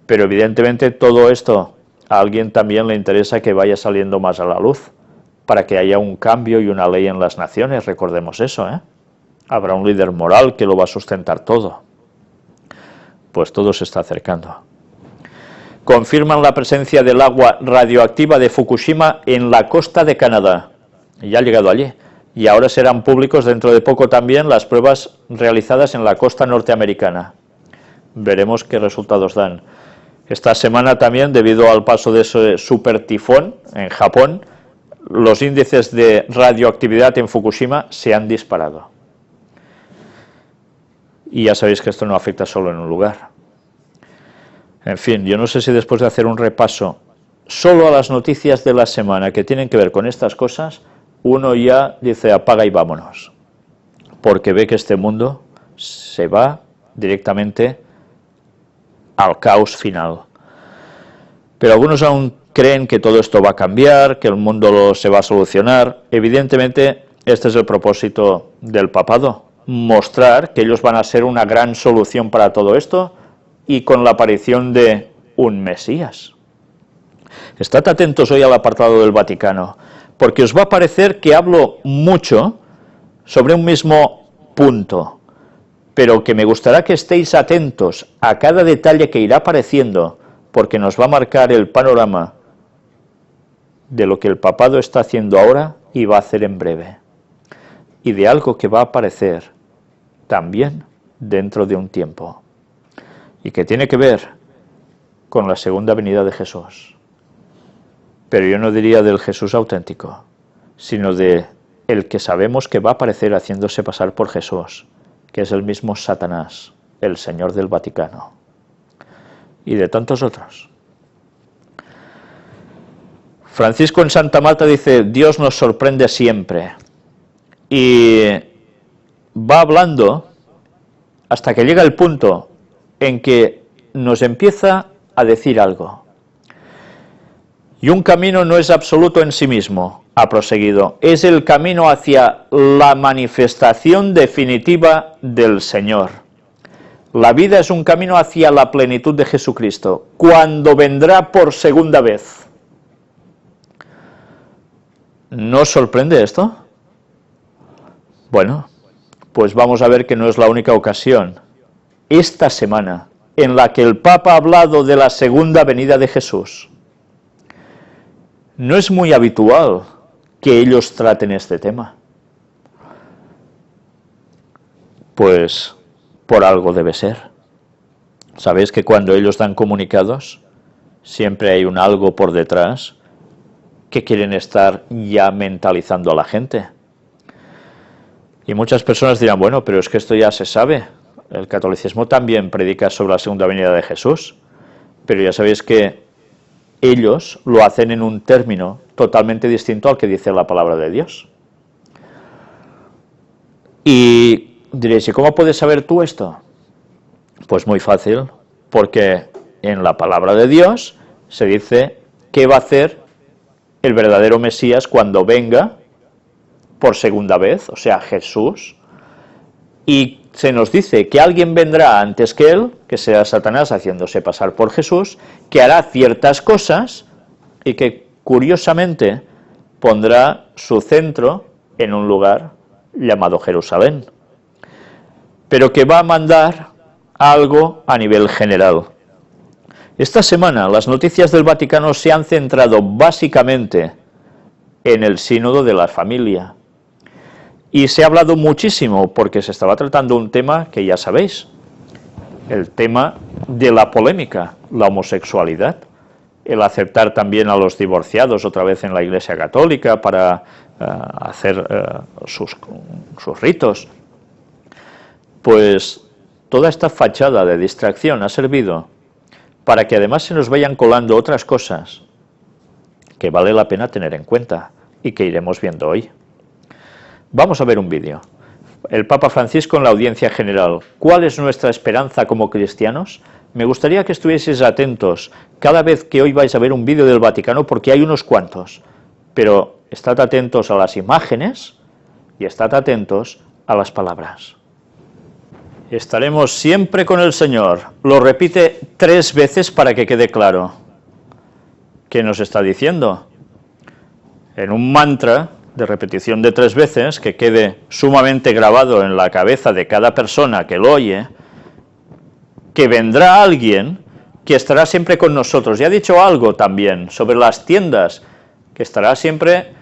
pero evidentemente todo esto a alguien también le interesa que vaya saliendo más a la luz, para que haya un cambio y una ley en las naciones, recordemos eso, ¿eh? Habrá un líder moral que lo va a sustentar todo. Pues todo se está acercando. Confirman la presencia del agua radioactiva de Fukushima en la costa de Canadá. Ya ha llegado allí. Y ahora serán públicos dentro de poco también las pruebas realizadas en la costa norteamericana. Veremos qué resultados dan. Esta semana también, debido al paso de ese supertifón en Japón, los índices de radioactividad en Fukushima se han disparado. Y ya sabéis que esto no afecta solo en un lugar. En fin, yo no sé si después de hacer un repaso solo a las noticias de la semana que tienen que ver con estas cosas, uno ya dice apaga y vámonos, porque ve que este mundo se va directamente al caos final. Pero algunos aún creen que todo esto va a cambiar, que el mundo se va a solucionar. Evidentemente, este es el propósito del papado, mostrar que ellos van a ser una gran solución para todo esto y con la aparición de un Mesías. Estad atentos hoy al apartado del Vaticano, porque os va a parecer que hablo mucho sobre un mismo punto, pero que me gustará que estéis atentos a cada detalle que irá apareciendo, porque nos va a marcar el panorama de lo que el papado está haciendo ahora y va a hacer en breve, y de algo que va a aparecer también dentro de un tiempo, y que tiene que ver con la segunda venida de Jesús. Pero yo no diría del Jesús auténtico, sino de el que sabemos que va a aparecer haciéndose pasar por Jesús, que es el mismo Satanás, el señor del Vaticano, y de tantos otros. Francisco en Santa Marta dice, Dios nos sorprende siempre, y va hablando hasta que llega el punto en que nos empieza a decir algo. Y un camino no es absoluto en sí mismo, ha proseguido, es el camino hacia la manifestación definitiva del Señor. La vida es un camino hacia la plenitud de Jesucristo, cuando vendrá por segunda vez. ¿No os sorprende esto? Bueno, pues vamos a ver que no es la única ocasión, esta semana, en la que el Papa ha hablado de la segunda venida de Jesús. No es muy habitual que ellos traten este tema. Pues por algo debe ser. Sabéis que cuando ellos dan comunicados, siempre hay un algo por detrás que quieren estar ya mentalizando a la gente. Y muchas personas dirán, bueno, pero es que esto ya se sabe. El catolicismo también predica sobre la segunda venida de Jesús. Pero ya sabéis que ellos lo hacen en un término totalmente distinto al que dice la palabra de Dios. Y diréis, ¿y cómo puedes saber tú esto? Pues muy fácil, porque en la palabra de Dios se dice qué va a hacer el verdadero Mesías cuando venga por segunda vez, o sea, Jesús, y se nos dice que alguien vendrá antes que él, que será Satanás haciéndose pasar por Jesús, que hará ciertas cosas y que curiosamente pondrá su centro en un lugar llamado Jerusalén, pero que va a mandar algo a nivel general. Esta semana las noticias del Vaticano se han centrado básicamente en el sínodo de la familia, y se ha hablado muchísimo porque se estaba tratando un tema que ya sabéis, el tema de la polémica, la homosexualidad, el aceptar también a los divorciados otra vez en la Iglesia Católica para hacer sus ritos. Pues toda esta fachada de distracción ha servido para que además se nos vayan colando otras cosas que vale la pena tener en cuenta y que iremos viendo hoy. Vamos a ver un vídeo. El Papa Francisco en la audiencia general. ¿Cuál es nuestra esperanza como cristianos? Me gustaría que estuvieseis atentos cada vez que hoy vais a ver un vídeo del Vaticano, porque hay unos cuantos, pero estad atentos a las imágenes y estad atentos a las palabras. Estaremos siempre con el Señor. Lo repite 3 veces para que quede claro. ¿Qué nos está diciendo? En un mantra de repetición de 3 veces, que quede sumamente grabado en la cabeza de cada persona que lo oye, que vendrá alguien que estará siempre con nosotros. Y ha dicho algo también sobre las tiendas, que estará siempre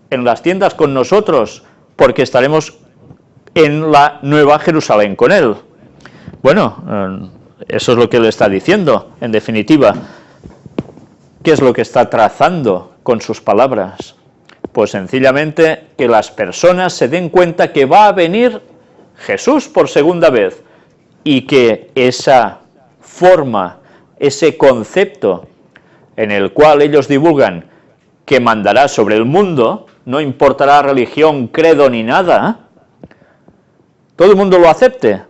en las tiendas con nosotros, porque estaremos en la Nueva Jerusalén con él. Bueno, eso es lo que le está diciendo, en definitiva. ¿Qué es lo que está trazando con sus palabras? Pues sencillamente que las personas se den cuenta que va a venir Jesús por segunda vez y que esa forma, ese concepto en el cual ellos divulgan que mandará sobre el mundo, no importará religión, credo ni nada, todo el mundo lo acepte.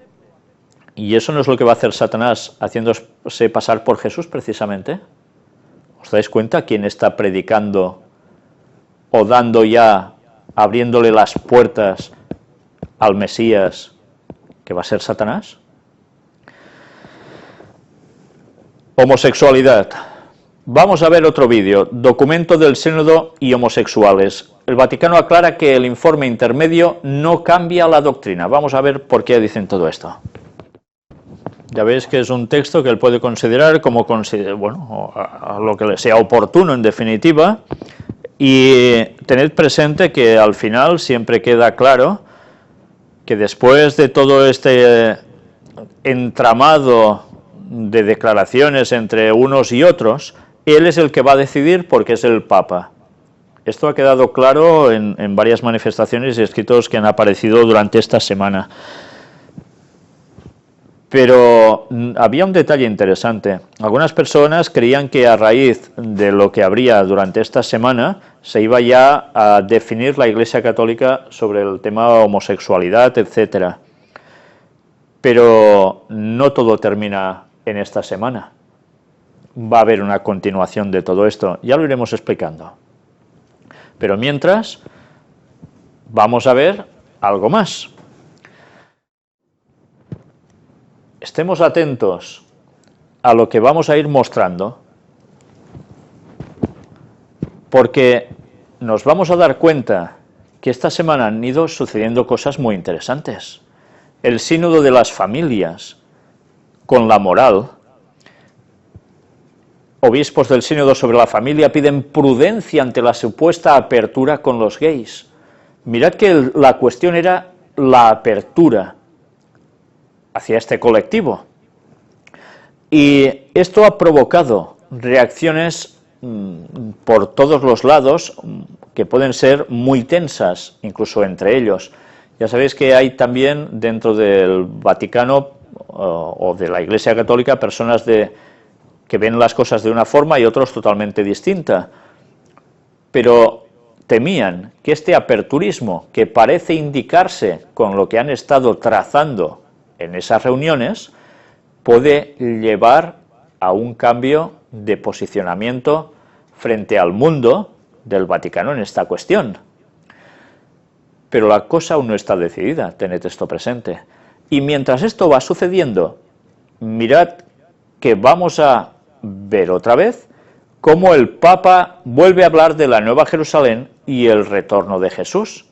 Y eso no es lo que va a hacer Satanás, haciéndose pasar por Jesús precisamente. ¿Os dais cuenta quién está predicando o dando ya, abriéndole las puertas al Mesías, que va a ser Satanás? Homosexualidad. Vamos a ver otro vídeo, documento del sínodo y homosexuales. El Vaticano aclara que el informe intermedio no cambia la doctrina. Vamos a ver por qué dicen todo esto. Ya veis que es un texto que él puede considerar como, bueno, a lo que le sea oportuno en definitiva, y tened presente que al final siempre queda claro que después de todo este entramado de declaraciones entre unos y otros, él es el que va a decidir porque es el Papa. Esto ha quedado claro en varias manifestaciones y escritos que han aparecido durante esta semana. Pero había un detalle interesante. Algunas personas creían que a raíz de lo que habría durante esta semana se iba ya a definir la Iglesia Católica sobre el tema de homosexualidad, etc. Pero no todo termina en esta semana. Va a haber una continuación de todo esto, ya lo iremos explicando. Pero mientras, vamos a ver algo más. Estemos atentos a lo que vamos a ir mostrando, porque nos vamos a dar cuenta que esta semana han ido sucediendo cosas muy interesantes. El sínodo de las familias con la moral. Obispos del sínodo sobre la familia piden prudencia ante la supuesta apertura con los gays. Mirad que la cuestión era la apertura hacia este colectivo. Y esto ha provocado reacciones por todos los lados que pueden ser muy tensas, incluso entre ellos. Ya sabéis que hay también dentro del Vaticano o de la Iglesia Católica personas que ven las cosas de una forma y otros totalmente distinta. Pero temían que este aperturismo, que parece indicarse con lo que han estado trazando en esas reuniones, puede llevar a un cambio de posicionamiento frente al mundo del Vaticano en esta cuestión. Pero la cosa aún no está decidida, tened esto presente. Y mientras esto va sucediendo, mirad que vamos a ver otra vez cómo el Papa vuelve a hablar de la Nueva Jerusalén y el retorno de Jesús.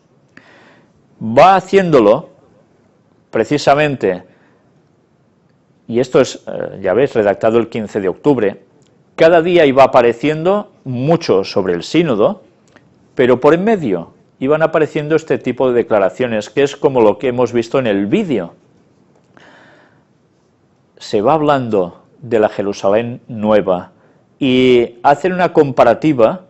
Va haciéndolo precisamente, y esto es, ya veis, redactado el 15 de octubre, cada día iba apareciendo mucho sobre el sínodo, pero por en medio iban apareciendo este tipo de declaraciones, que es como lo que hemos visto en el vídeo. Se va hablando de la Jerusalén nueva y hacen una comparativa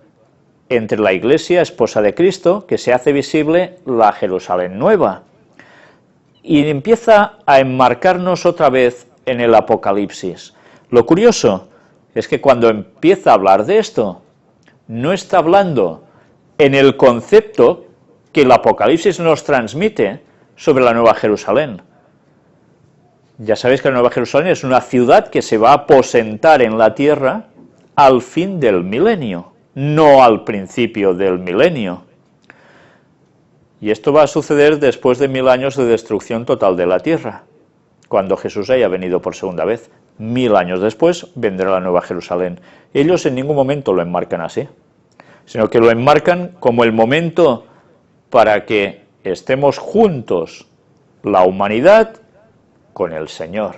entre la Iglesia, esposa de Cristo, que se hace visible la Jerusalén nueva, y empieza a enmarcarnos otra vez en el Apocalipsis. Lo curioso es que cuando empieza a hablar de esto, no está hablando en el concepto que el Apocalipsis nos transmite sobre la Nueva Jerusalén. Ya sabéis que la Nueva Jerusalén es una ciudad que se va a aposentar en la tierra al fin del milenio, no al principio del milenio. Y esto va a suceder después de 1000 años de destrucción total de la tierra, cuando Jesús haya venido por segunda vez. 1000 años después vendrá la Nueva Jerusalén. Ellos en ningún momento lo enmarcan así, sino que lo enmarcan como el momento para que estemos juntos, la humanidad, con el Señor.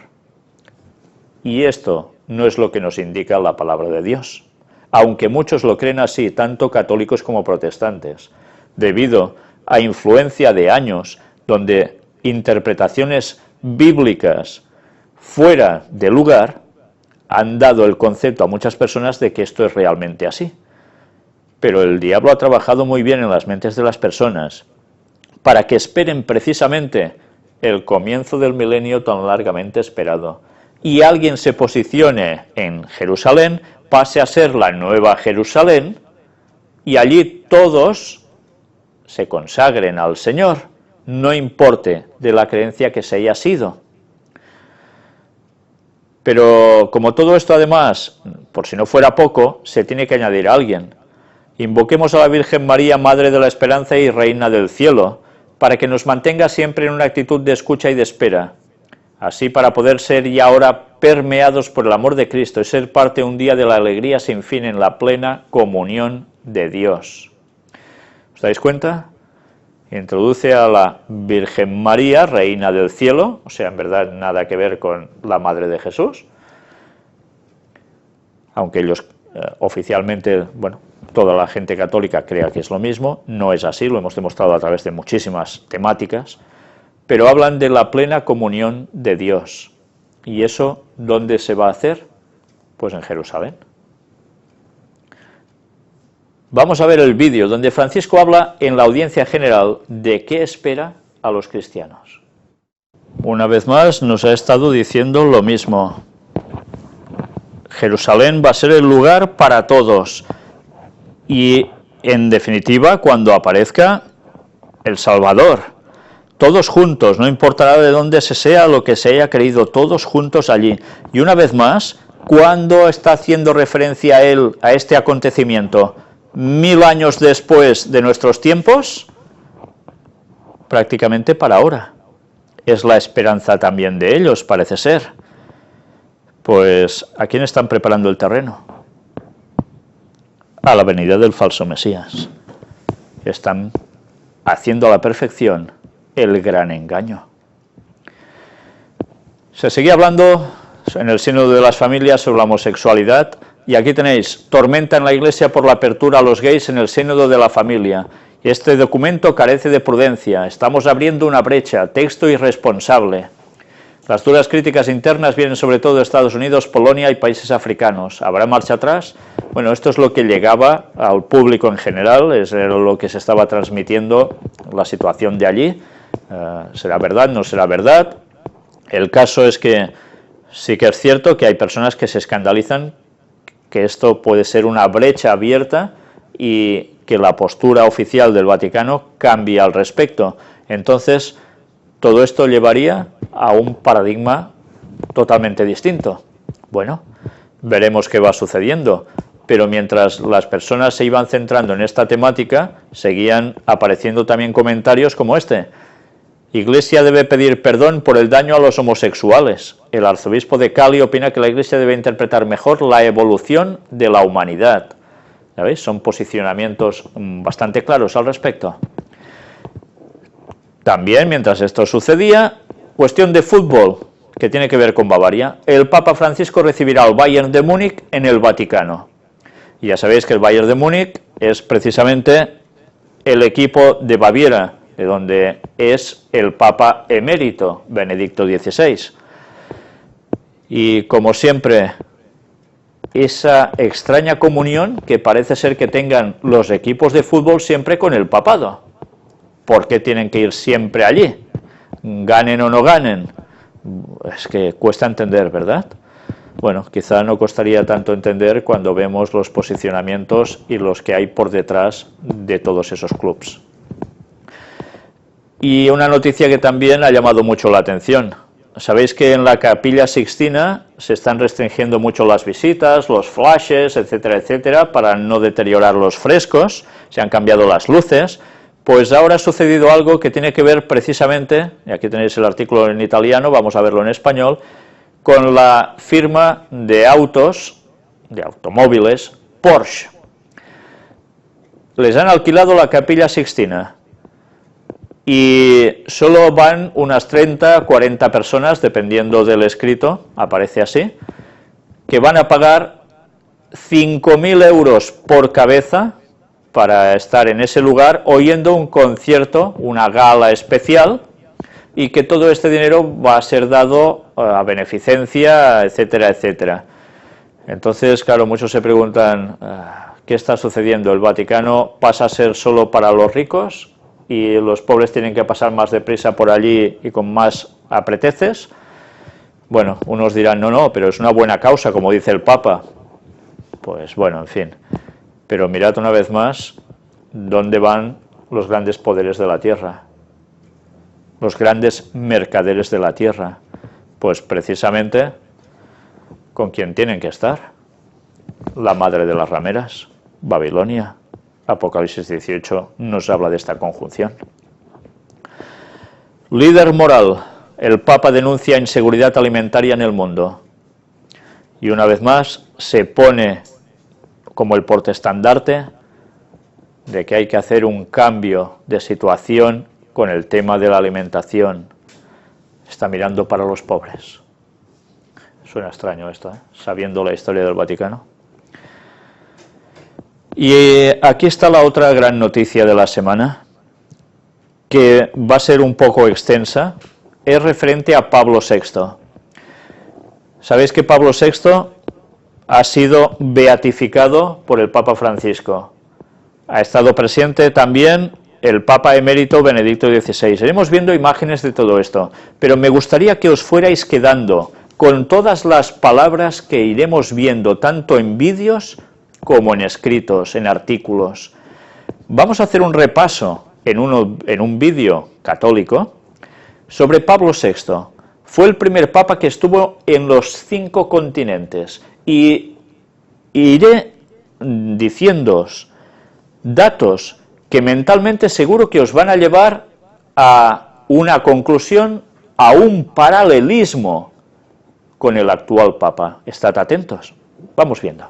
Y esto no es lo que nos indica la palabra de Dios, aunque muchos lo creen así, tanto católicos como protestantes, debido a influencia de años donde interpretaciones bíblicas fuera de lugar han dado el concepto a muchas personas de que esto es realmente así. Pero el diablo ha trabajado muy bien en las mentes de las personas para que esperen precisamente el comienzo del milenio tan largamente esperado, y alguien se posicione en Jerusalén, pase a ser la nueva Jerusalén, y allí todos se consagren al Señor, no importe de la creencia que se haya sido. Pero como todo esto además, por si no fuera poco, se tiene que añadir a alguien. Invoquemos a la Virgen María, Madre de la Esperanza y Reina del Cielo, para que nos mantenga siempre en una actitud de escucha y de espera, así para poder ser y ahora permeados por el amor de Cristo y ser parte un día de la alegría sin fin en la plena comunión de Dios. ¿Os dais cuenta? Introduce a la Virgen María, Reina del Cielo, o sea, en verdad nada que ver con la Madre de Jesús, aunque ellos oficialmente, bueno, toda la gente católica crea que es lo mismo, no es así, lo hemos demostrado a través de muchísimas temáticas, pero hablan de la plena comunión de Dios. ¿Y eso dónde se va a hacer? Pues en Jerusalén. Vamos a ver el vídeo donde Francisco habla en la audiencia general de qué espera a los cristianos. Una vez más nos ha estado diciendo lo mismo. Jerusalén va a ser el lugar para todos. Y, en definitiva, cuando aparezca el Salvador, todos juntos, no importará de dónde se sea lo que se haya creído, todos juntos allí. Y una vez más, ¿cuándo está haciendo referencia a él, a este acontecimiento? ¿1000 años después de nuestros tiempos? Prácticamente para ahora. Es la esperanza también de ellos, parece ser. Pues, ¿a quién están preparando el terreno? A la venida del falso Mesías. Están haciendo a la perfección el gran engaño. Se seguía hablando en el Sínodo de las Familias sobre la homosexualidad, y aquí tenéis, tormenta en la Iglesia por la apertura a los gays en el Sínodo de la Familia. Este documento carece de prudencia, estamos abriendo una brecha, texto irresponsable. Las duras críticas internas vienen sobre todo de Estados Unidos, Polonia y países africanos. ¿Habrá marcha atrás? Bueno, esto es lo que llegaba al público en general, es lo que se estaba transmitiendo, la situación de allí. ¿Será verdad? ¿No será verdad? El caso es que sí que es cierto que hay personas que se escandalizan que esto puede ser una brecha abierta y que la postura oficial del Vaticano cambie al respecto. Entonces, todo esto llevaría a un paradigma totalmente distinto. Bueno, veremos qué va sucediendo, pero mientras las personas se iban centrando en esta temática, seguían apareciendo también comentarios como este. Iglesia debe pedir perdón por el daño a los homosexuales. El arzobispo de Cali opina que la Iglesia debe interpretar mejor la evolución de la humanidad. ¿Ya veis? Son posicionamientos bastante claros al respecto. También, mientras esto sucedía, cuestión de fútbol, que tiene que ver con Bavaria. El Papa Francisco recibirá al Bayern de Múnich en el Vaticano. Y ya sabéis que el Bayern de Múnich es precisamente el equipo de Baviera, de donde es el Papa emérito, Benedicto XVI. Y como siempre, esa extraña comunión que parece ser que tengan los equipos de fútbol siempre con el papado. ¿Por qué tienen que ir siempre allí? Ganen o no ganen. Es que cuesta entender, ¿verdad? Bueno, quizá no costaría tanto entender cuando vemos los posicionamientos y los que hay por detrás de todos esos clubes. Y una noticia que también ha llamado mucho la atención. Sabéis que en la Capilla Sixtina se están restringiendo mucho las visitas, los flashes, etcétera, etcétera, para no deteriorar los frescos, se han cambiado las luces. Pues ahora ha sucedido algo que tiene que ver precisamente, y aquí tenéis el artículo en italiano, vamos a verlo en español, con la firma de autos, de automóviles, Porsche. Les han alquilado la Capilla Sixtina y solo van unas 30, 40 personas, dependiendo del escrito, aparece así, que van a pagar 5.000 euros por cabeza para estar en ese lugar oyendo un concierto, una gala especial, y que todo este dinero va a ser dado a beneficencia, etcétera, etcétera. Entonces, claro, muchos se preguntan, ¿qué está sucediendo? ¿El Vaticano pasa a ser solo para los ricos y los pobres tienen que pasar más deprisa por allí y con más apreteces? Bueno, unos dirán, no, pero es una buena causa, como dice el Papa. Pues bueno, en fin. Pero mirad una vez más dónde van los grandes poderes de la tierra, los grandes mercaderes de la tierra. Pues precisamente con quien tienen que estar. La madre de las rameras, Babilonia. Apocalipsis 18 nos habla de esta conjunción. Líder moral. El Papa denuncia inseguridad alimentaria en el mundo. Y una vez más se pone como el portaestandarte de que hay que hacer un cambio de situación con el tema de la alimentación. Está mirando para los pobres. Suena extraño esto, sabiendo la historia del Vaticano. Y aquí está la otra gran noticia de la semana, que va a ser un poco extensa, es referente a Pablo VI. Sabéis que Pablo VI ha sido beatificado por el Papa Francisco. Ha estado presente también el Papa emérito Benedicto XVI. Iremos viendo imágenes de todo esto, pero me gustaría que os fuerais quedando con todas las palabras que iremos viendo, tanto en vídeos como en escritos, en artículos. Vamos a hacer un repaso en un vídeo católico sobre Pablo VI. Fue el primer papa que estuvo en los 5 continentes, y iré diciéndoos datos que mentalmente seguro que os van a llevar a una conclusión, a un paralelismo con el actual Papa. Estad atentos, vamos viendo.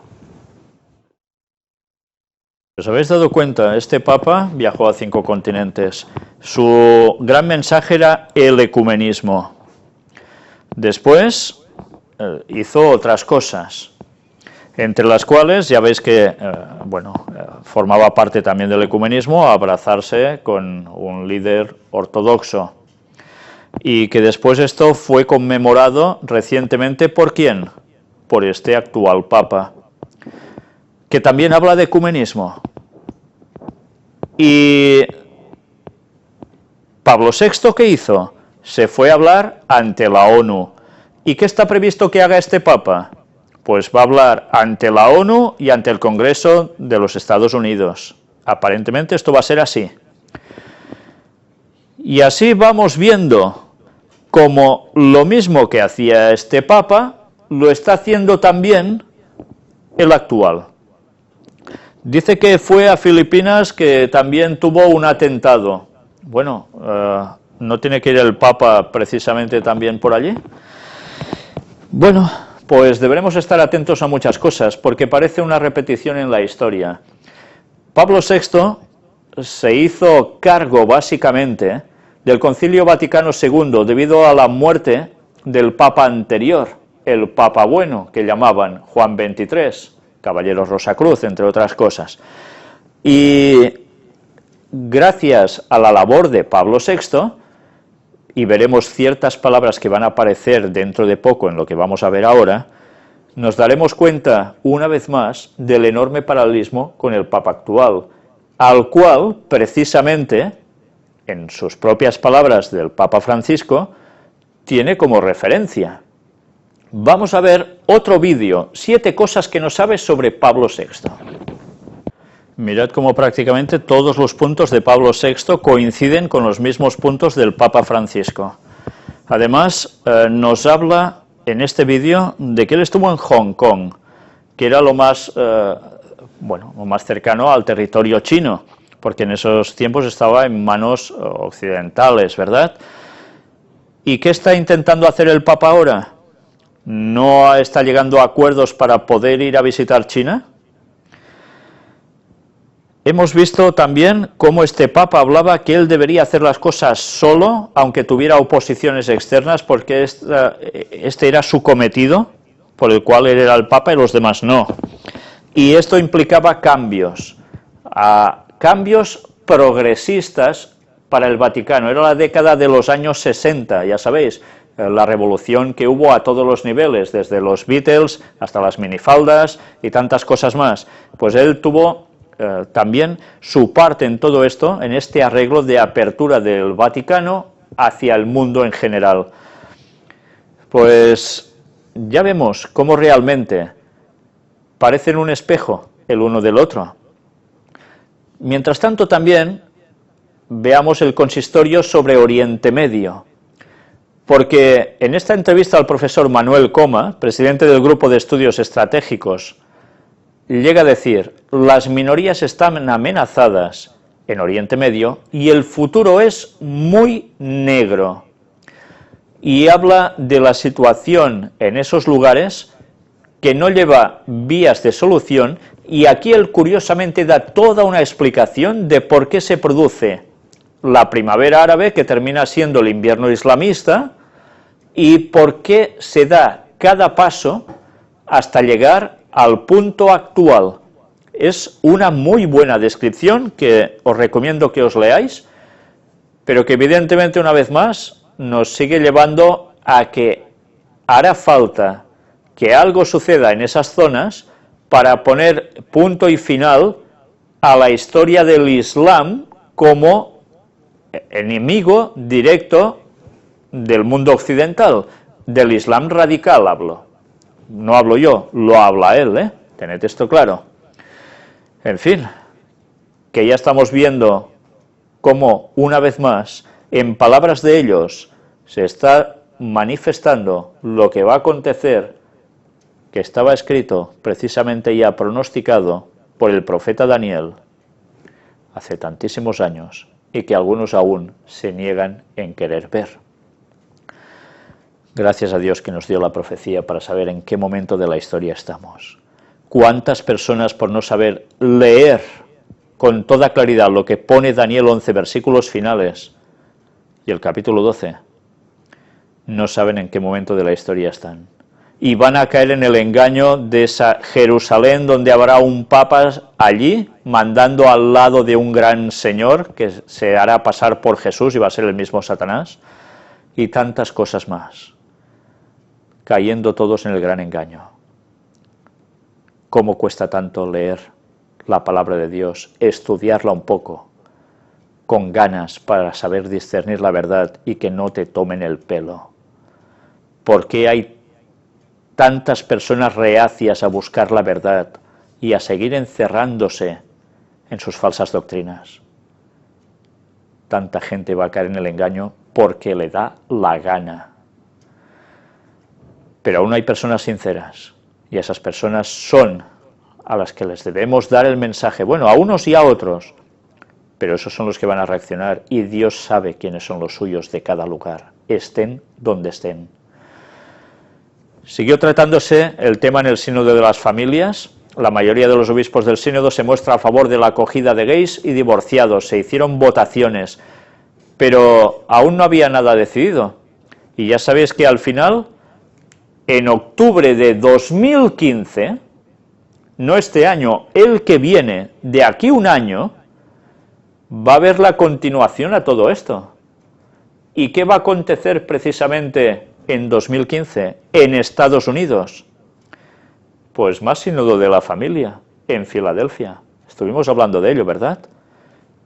¿Os habéis dado cuenta? Este Papa viajó a 5 continentes. Su gran mensaje era el ecumenismo. Después hizo otras cosas, entre las cuales ya veis que formaba parte también del ecumenismo abrazarse con un líder ortodoxo, y que después esto fue conmemorado recientemente ¿por quién? Por este actual Papa, que también habla de ecumenismo. Y Pablo VI, ¿qué hizo? Se fue a hablar ante la ONU. ¿Y qué está previsto que haga este Papa? Pues va a hablar ante la ONU y ante el Congreso de los Estados Unidos. Aparentemente esto va a ser así. Y así vamos viendo cómo lo mismo que hacía este Papa, lo está haciendo también el actual. Dice que fue a Filipinas, que también tuvo un atentado. Bueno, ¿no tiene que ir el Papa precisamente también por allí? Bueno, pues deberemos estar atentos a muchas cosas, porque parece una repetición en la historia. Pablo VI se hizo cargo básicamente del Concilio Vaticano II debido a la muerte del Papa anterior, el Papa Bueno, que llamaban Juan XXIII, Caballero Rosacruz, entre otras cosas. Y gracias a la labor de Pablo VI, y veremos ciertas palabras que van a aparecer dentro de poco en lo que vamos a ver ahora, nos daremos cuenta, una vez más, del enorme paralelismo con el Papa actual, al cual, precisamente, en sus propias palabras del Papa Francisco, tiene como referencia. Vamos a ver otro vídeo, 7 cosas que no sabes sobre Pablo VI. Mirad cómo prácticamente todos los puntos de Pablo VI coinciden con los mismos puntos del Papa Francisco. Además, nos habla en este vídeo de que él estuvo en Hong Kong, que era lo más cercano al territorio chino, porque en esos tiempos estaba en manos occidentales, ¿verdad? ¿Y qué está intentando hacer el Papa ahora? ¿No está llegando a acuerdos para poder ir a visitar China? Hemos visto también cómo este Papa hablaba que él debería hacer las cosas solo, aunque tuviera oposiciones externas, porque este era su cometido, por el cual él era el Papa y los demás no. Y esto implicaba cambios, cambios progresistas para el Vaticano. Era la década de los años 60, ya sabéis, la revolución que hubo a todos los niveles, desde los Beatles hasta las minifaldas y tantas cosas más. Pues él tuvo también su parte en todo esto, en este arreglo de apertura del Vaticano hacia el mundo en general. Pues ya vemos cómo realmente parecen un espejo el uno del otro. Mientras tanto también veamos el consistorio sobre Oriente Medio, porque en esta entrevista al profesor Manuel Coma, presidente del Grupo de Estudios Estratégicos, llega a decir: las minorías están amenazadas en Oriente Medio y el futuro es muy negro. Y habla de la situación en esos lugares que no lleva vías de solución, y aquí él curiosamente da toda una explicación de por qué se produce la primavera árabe, que termina siendo el invierno islamista, y por qué se da cada paso hasta llegar al punto actual. Es una muy buena descripción que os recomiendo que os leáis, pero que evidentemente, una vez más, nos sigue llevando a que hará falta que algo suceda en esas zonas para poner punto y final a la historia del Islam como enemigo directo del mundo occidental, del Islam radical hablo. No hablo yo, lo habla él, tened esto claro. En fin, que ya estamos viendo cómo, una vez más, en palabras de ellos, se está manifestando lo que va a acontecer, que estaba escrito, precisamente ya pronosticado, por el profeta Daniel, hace tantísimos años, y que algunos aún se niegan en querer ver. Gracias a Dios que nos dio la profecía para saber en qué momento de la historia estamos. ¿Cuántas personas, por no saber leer con toda claridad lo que pone Daniel 11, versículos finales, y el capítulo 12, no saben en qué momento de la historia están? Y van a caer en el engaño de esa Jerusalén donde habrá un papa allí, mandando al lado de un gran señor que se hará pasar por Jesús y va a ser el mismo Satanás, y tantas cosas más, cayendo todos en el gran engaño. ¿Cómo cuesta tanto leer la palabra de Dios, estudiarla un poco, con ganas, para saber discernir la verdad y que no te tomen el pelo? ¿Por qué hay tantas personas reacias a buscar la verdad y a seguir encerrándose en sus falsas doctrinas? Tanta gente va a caer en el engaño porque le da la gana. Pero aún hay personas sinceras, y esas personas son a las que les debemos dar el mensaje, bueno, a unos y a otros, pero esos son los que van a reaccionar, y Dios sabe quiénes son los suyos de cada lugar, estén donde estén. Siguió tratándose el tema en el sínodo de las familias. La mayoría de los obispos del sínodo se muestra a favor de la acogida de gays y divorciados. Se hicieron votaciones, pero aún no había nada decidido. Y ya sabéis que al final, en octubre de 2015, no este año, el que viene, de aquí un año, va a haber la continuación a todo esto. ¿Y qué va a acontecer precisamente en 2015 en Estados Unidos? Pues más sínodo de la familia en Filadelfia. Estuvimos hablando de ello, ¿verdad?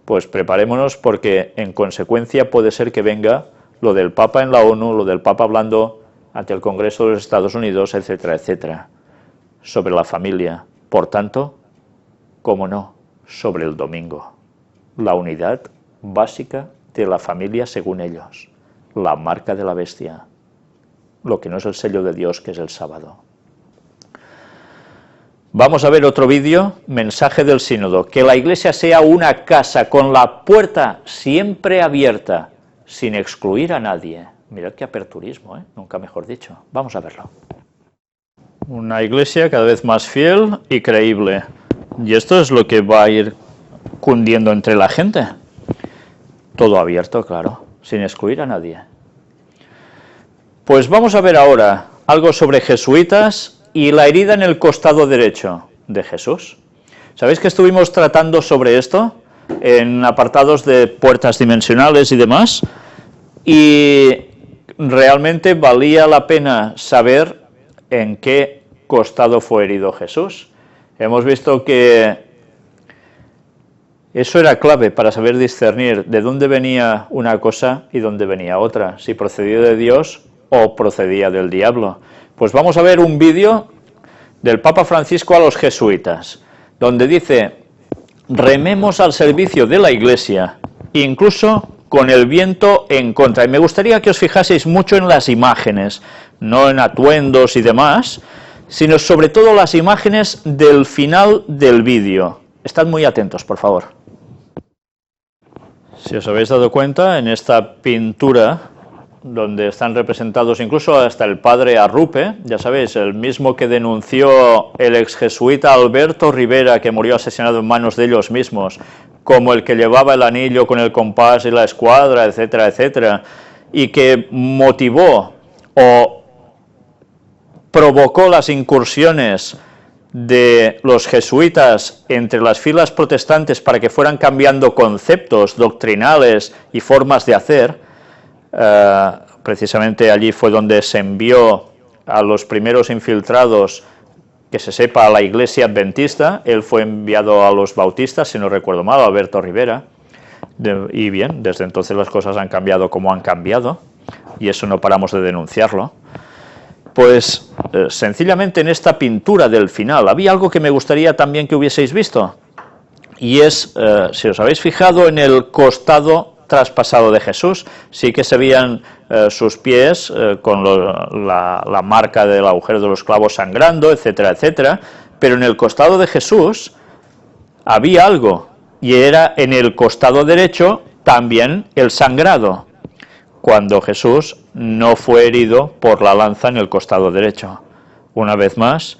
Pues preparémonos, porque en consecuencia puede ser que venga lo del Papa en la ONU, lo del Papa hablando ante el Congreso de los Estados Unidos, etcétera, etcétera, sobre la familia. Por tanto, cómo no, sobre el domingo, la unidad básica de la familia según ellos, la marca de la bestia, lo que no es el sello de Dios, que es el sábado. Vamos a ver otro vídeo, mensaje del sínodo: que la Iglesia sea una casa con la puerta siempre abierta, sin excluir a nadie. Mirad qué aperturismo, nunca mejor dicho. Vamos a verlo. Una Iglesia cada vez más fiel y creíble. Y esto es lo que va a ir cundiendo entre la gente. Todo abierto, claro, sin excluir a nadie. Pues vamos a ver ahora algo sobre jesuitas y la herida en el costado derecho de Jesús. ¿Sabéis que estuvimos tratando sobre esto en apartados de puertas dimensionales y demás? Y realmente valía la pena saber en qué costado fue herido Jesús. Hemos visto que eso era clave para saber discernir de dónde venía una cosa y dónde venía otra, si procedía de Dios o procedía del diablo. Pues vamos a ver un vídeo del Papa Francisco a los jesuitas, donde dice: rememos al servicio de la Iglesia, incluso con el viento en contra. Y me gustaría que os fijaseis mucho en las imágenes, no en atuendos y demás, sino sobre todo las imágenes del final del vídeo. Estad muy atentos, por favor. Si os habéis dado cuenta, en esta pintura, donde están representados incluso hasta el padre Arrupe, ya sabéis, el mismo que denunció el ex jesuita Alberto Rivera, que murió asesinado en manos de ellos mismos, como el que llevaba el anillo con el compás y la escuadra, etcétera, etcétera, y que motivó o provocó las incursiones de los jesuitas entre las filas protestantes para que fueran cambiando conceptos doctrinales y formas de hacer. Precisamente allí fue donde se envió a los primeros infiltrados, que se sepa, a la iglesia adventista. Él fue enviado a los bautistas, si no recuerdo mal, Alberto Rivera. Y bien, desde entonces las cosas han cambiado como han cambiado, y eso no paramos de denunciarlo. Pues sencillamente en esta pintura del final había algo que me gustaría también que hubieseis visto, y es, si os habéis fijado en el costado traspasado de Jesús, sí que se veían sus pies con la marca del agujero de los clavos sangrando, etcétera, etcétera, pero en el costado de Jesús había algo, y era en el costado derecho también el sangrado, cuando Jesús no fue herido por la lanza en el costado derecho. Una vez más,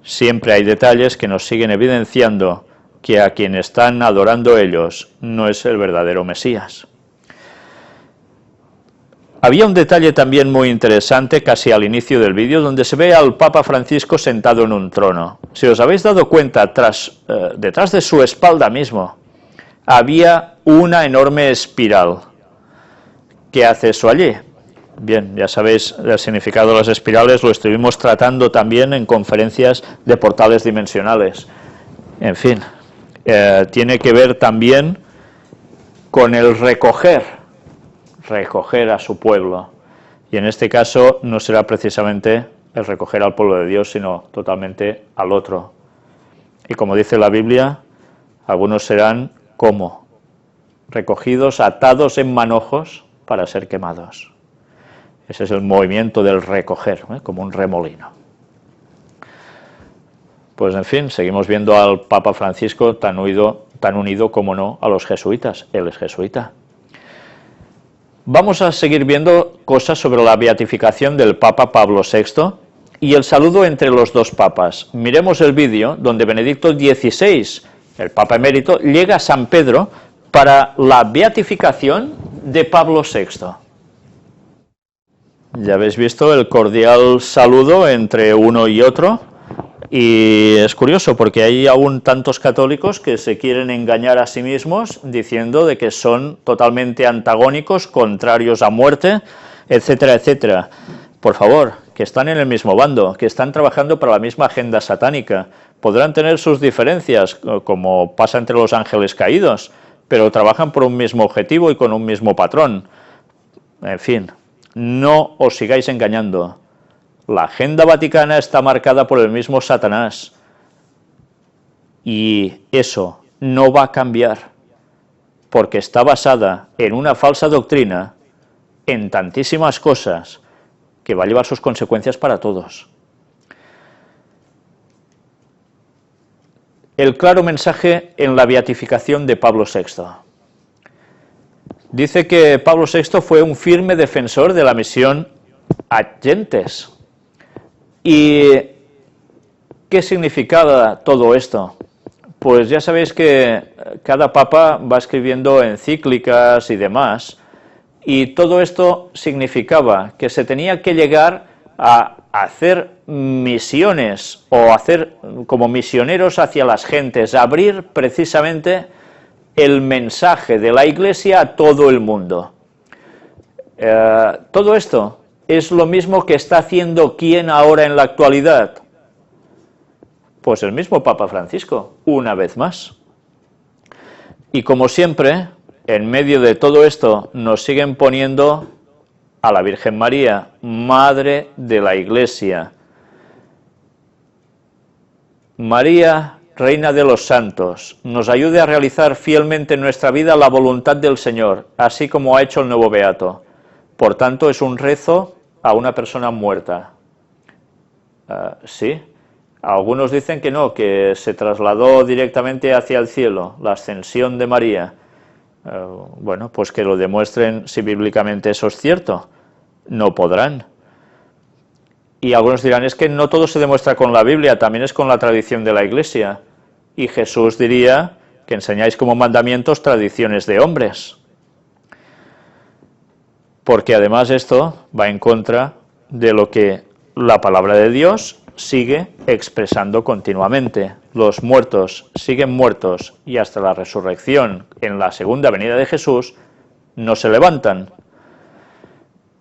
siempre hay detalles que nos siguen evidenciando que a quien están adorando ellos no es el verdadero Mesías. Había un detalle también muy interesante casi al inicio del vídeo, donde se ve al Papa Francisco sentado en un trono. Si os habéis dado cuenta, detrás de su espalda mismo había una enorme espiral. ¿Qué hace eso allí? Bien, ya sabéis el significado de las espirales, lo estuvimos tratando también en conferencias de portales dimensionales. En fin, tiene que ver también con el recoger a su pueblo. Y en este caso no será precisamente el recoger al pueblo de Dios, sino totalmente al otro. Y como dice la Biblia, algunos serán como recogidos, atados en manojos para ser quemados. Ese es el movimiento del recoger, como un remolino. Pues en fin, seguimos viendo al Papa Francisco tan unido como no a los jesuitas. Él es jesuita. Vamos a seguir viendo cosas sobre la beatificación del Papa Pablo VI y el saludo entre los dos papas. Miremos el vídeo donde Benedicto XVI, el Papa emérito, llega a San Pedro para la beatificación de Pablo VI. Ya habéis visto el cordial saludo entre uno y otro, y es curioso porque hay aún tantos católicos que se quieren engañar a sí mismos diciendo de que son totalmente antagónicos, contrarios a muerte, etcétera, etcétera. Por favor, que están en el mismo bando, que están trabajando para la misma agenda satánica. Podrán tener sus diferencias, como pasa entre los ángeles caídos, pero trabajan por un mismo objetivo y con un mismo patrón. En fin, no os sigáis engañando. La agenda vaticana está marcada por el mismo Satanás, y eso no va a cambiar, porque está basada en una falsa doctrina, en tantísimas cosas, que va a llevar sus consecuencias para todos. El claro mensaje en la beatificación de Pablo VI. Dice que Pablo VI fue un firme defensor de la misión ad gentes. ¿Y qué significaba todo esto? Pues ya sabéis que cada papa va escribiendo encíclicas y demás, y todo esto significaba que se tenía que llegar a hacer misiones o hacer como misioneros hacia las gentes, abrir precisamente el mensaje de la Iglesia a todo el mundo. Todo esto es lo mismo que está haciendo ¿quién ahora en la actualidad? Pues el mismo Papa Francisco, una vez más. Y como siempre, en medio de todo esto nos siguen poniendo a la Virgen María, Madre de la Iglesia. María, Reina de los Santos, nos ayude a realizar fielmente en nuestra vida la voluntad del Señor, así como ha hecho el nuevo beato. Por tanto, es un rezo a una persona muerta. Sí, algunos dicen que no, que se trasladó directamente hacia el cielo, la ascensión de María. Bueno, pues que lo demuestren si bíblicamente eso es cierto. No podrán. Y algunos dirán, es que no todo se demuestra con la Biblia, también es con la tradición de la Iglesia. Y Jesús diría que enseñáis como mandamientos tradiciones de hombres. Porque además esto va en contra de lo que la palabra de Dios sigue expresando continuamente. Los muertos siguen muertos y hasta la resurrección en la segunda venida de Jesús no se levantan.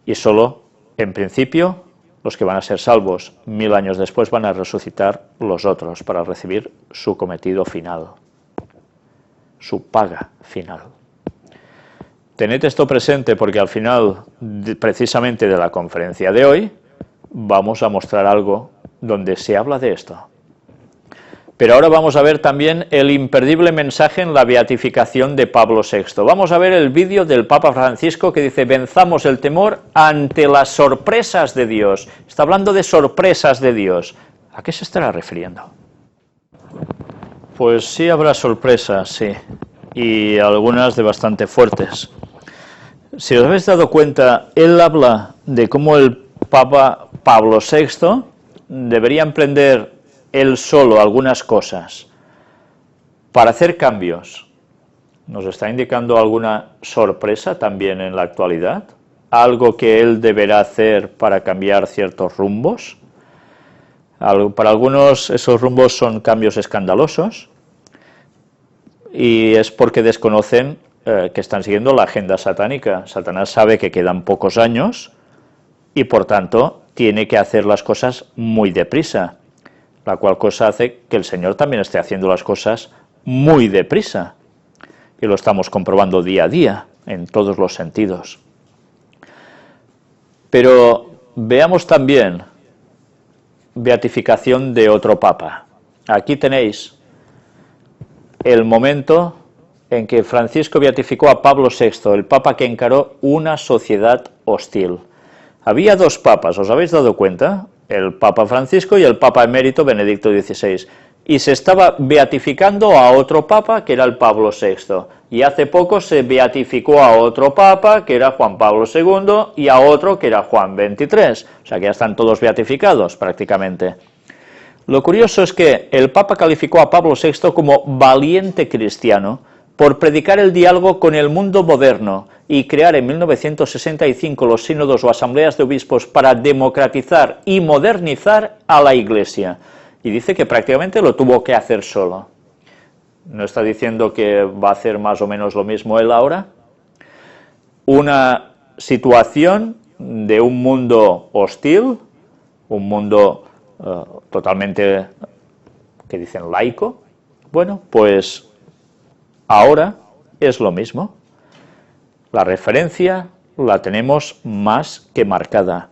Y solo, en principio, los que van a ser salvos 1000 años después van a resucitar los otros para recibir su cometido final, su paga final. Tened esto presente porque al final, precisamente de la conferencia de hoy, vamos a mostrar algo donde se habla de esto. Pero ahora vamos a ver también el imperdible mensaje en la beatificación de Pablo VI. Vamos a ver el vídeo del Papa Francisco que dice, venzamos el temor ante las sorpresas de Dios. Está hablando de sorpresas de Dios. ¿A qué se estará refiriendo? Pues sí habrá sorpresas, sí, y algunas de bastante fuertes. Si os habéis dado cuenta, él habla de cómo el Papa Pablo VI debería emprender él solo algunas cosas para hacer cambios. ¿Nos está indicando alguna sorpresa también en la actualidad? ¿Algo que él deberá hacer para cambiar ciertos rumbos? Para algunos esos rumbos son cambios escandalosos y es porque desconocen que están siguiendo la agenda satánica. Satanás sabe que quedan pocos años y por tanto tiene que hacer las cosas muy deprisa, la cual cosa hace que el Señor también esté haciendo las cosas muy deprisa, y lo estamos comprobando día a día, en todos los sentidos. Pero veamos también beatificación de otro Papa. Aquí tenéis el momento en que Francisco beatificó a Pablo VI, el Papa que encaró una sociedad hostil. Había dos papas, ¿os habéis dado cuenta? El Papa Francisco y el Papa emérito Benedicto XVI, y se estaba beatificando a otro Papa que era el Pablo VI, y hace poco se beatificó a otro Papa que era Juan Pablo II y a otro que era Juan XXIII, o sea que ya están todos beatificados prácticamente. Lo curioso es que el Papa calificó a Pablo VI como valiente cristiano por predicar el diálogo con el mundo moderno y crear en 1965 los sínodos o asambleas de obispos para democratizar y modernizar a la Iglesia. Y dice que prácticamente lo tuvo que hacer solo. ¿No está diciendo que va a hacer más o menos lo mismo él ahora? Una situación de un mundo hostil, un mundo totalmente, que dicen, laico. Bueno, pues ahora es lo mismo. La referencia la tenemos más que marcada.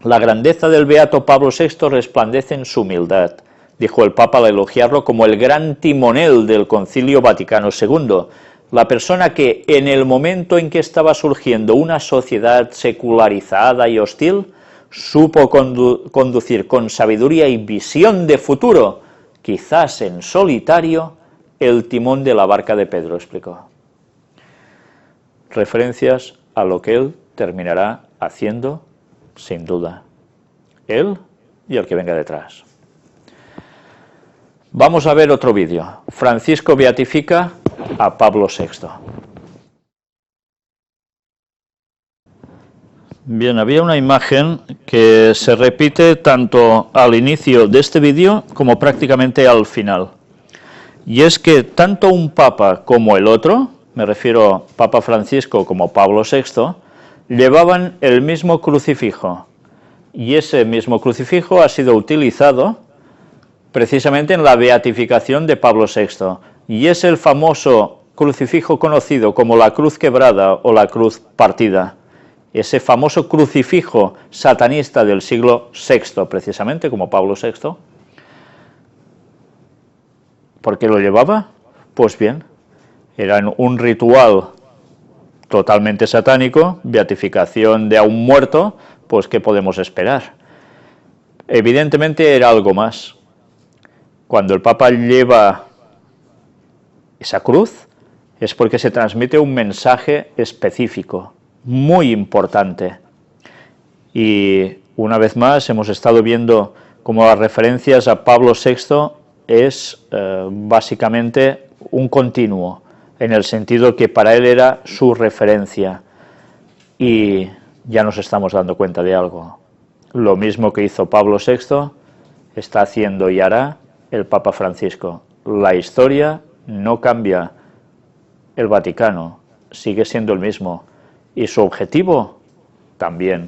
La grandeza del beato Pablo VI resplandece en su humildad, dijo el Papa al elogiarlo como el gran timonel del Concilio Vaticano II, la persona que en el momento en que estaba surgiendo una sociedad secularizada y hostil, supo conducir con sabiduría y visión de futuro, quizás en solitario, el timón de la barca de Pedro, explicó. Referencias a lo que él terminará haciendo, sin duda. Él y el que venga detrás. Vamos a ver otro vídeo. Francisco beatifica a Pablo VI. Bien, había una imagen que se repite tanto al inicio de este vídeo como prácticamente al final. Y es que tanto un papa como el otro, me refiero Papa Francisco como Pablo VI, llevaban el mismo crucifijo. Y ese mismo crucifijo ha sido utilizado precisamente en la beatificación de Pablo VI. Y es el famoso crucifijo conocido como la cruz quebrada o la cruz partida. Ese famoso crucifijo satanista del siglo VI, precisamente como Pablo VI. ¿Por qué lo llevaba? Pues bien, era un ritual totalmente satánico, beatificación de a un muerto, pues ¿qué podemos esperar? Evidentemente era algo más. Cuando el Papa lleva esa cruz, es porque se transmite un mensaje específico, muy importante. Y una vez más hemos estado viendo cómo las referencias a Pablo VI es básicamente un continuo, en el sentido que para él era su referencia. Y ya nos estamos dando cuenta de algo. Lo mismo que hizo Pablo VI, está haciendo y hará el Papa Francisco. La historia no cambia, el Vaticano sigue siendo el mismo, y su objetivo también.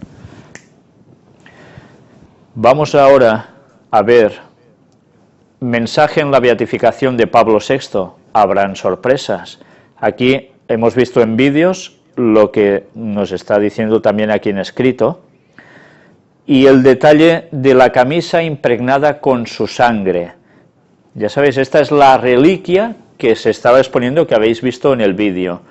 Vamos ahora a ver mensaje en la beatificación de Pablo VI. Habrán sorpresas. Aquí hemos visto en vídeos lo que nos está diciendo también aquí en escrito, y el detalle de la camisa impregnada con su sangre. Ya sabéis, esta es la reliquia que se estaba exponiendo, que habéis visto en el vídeo.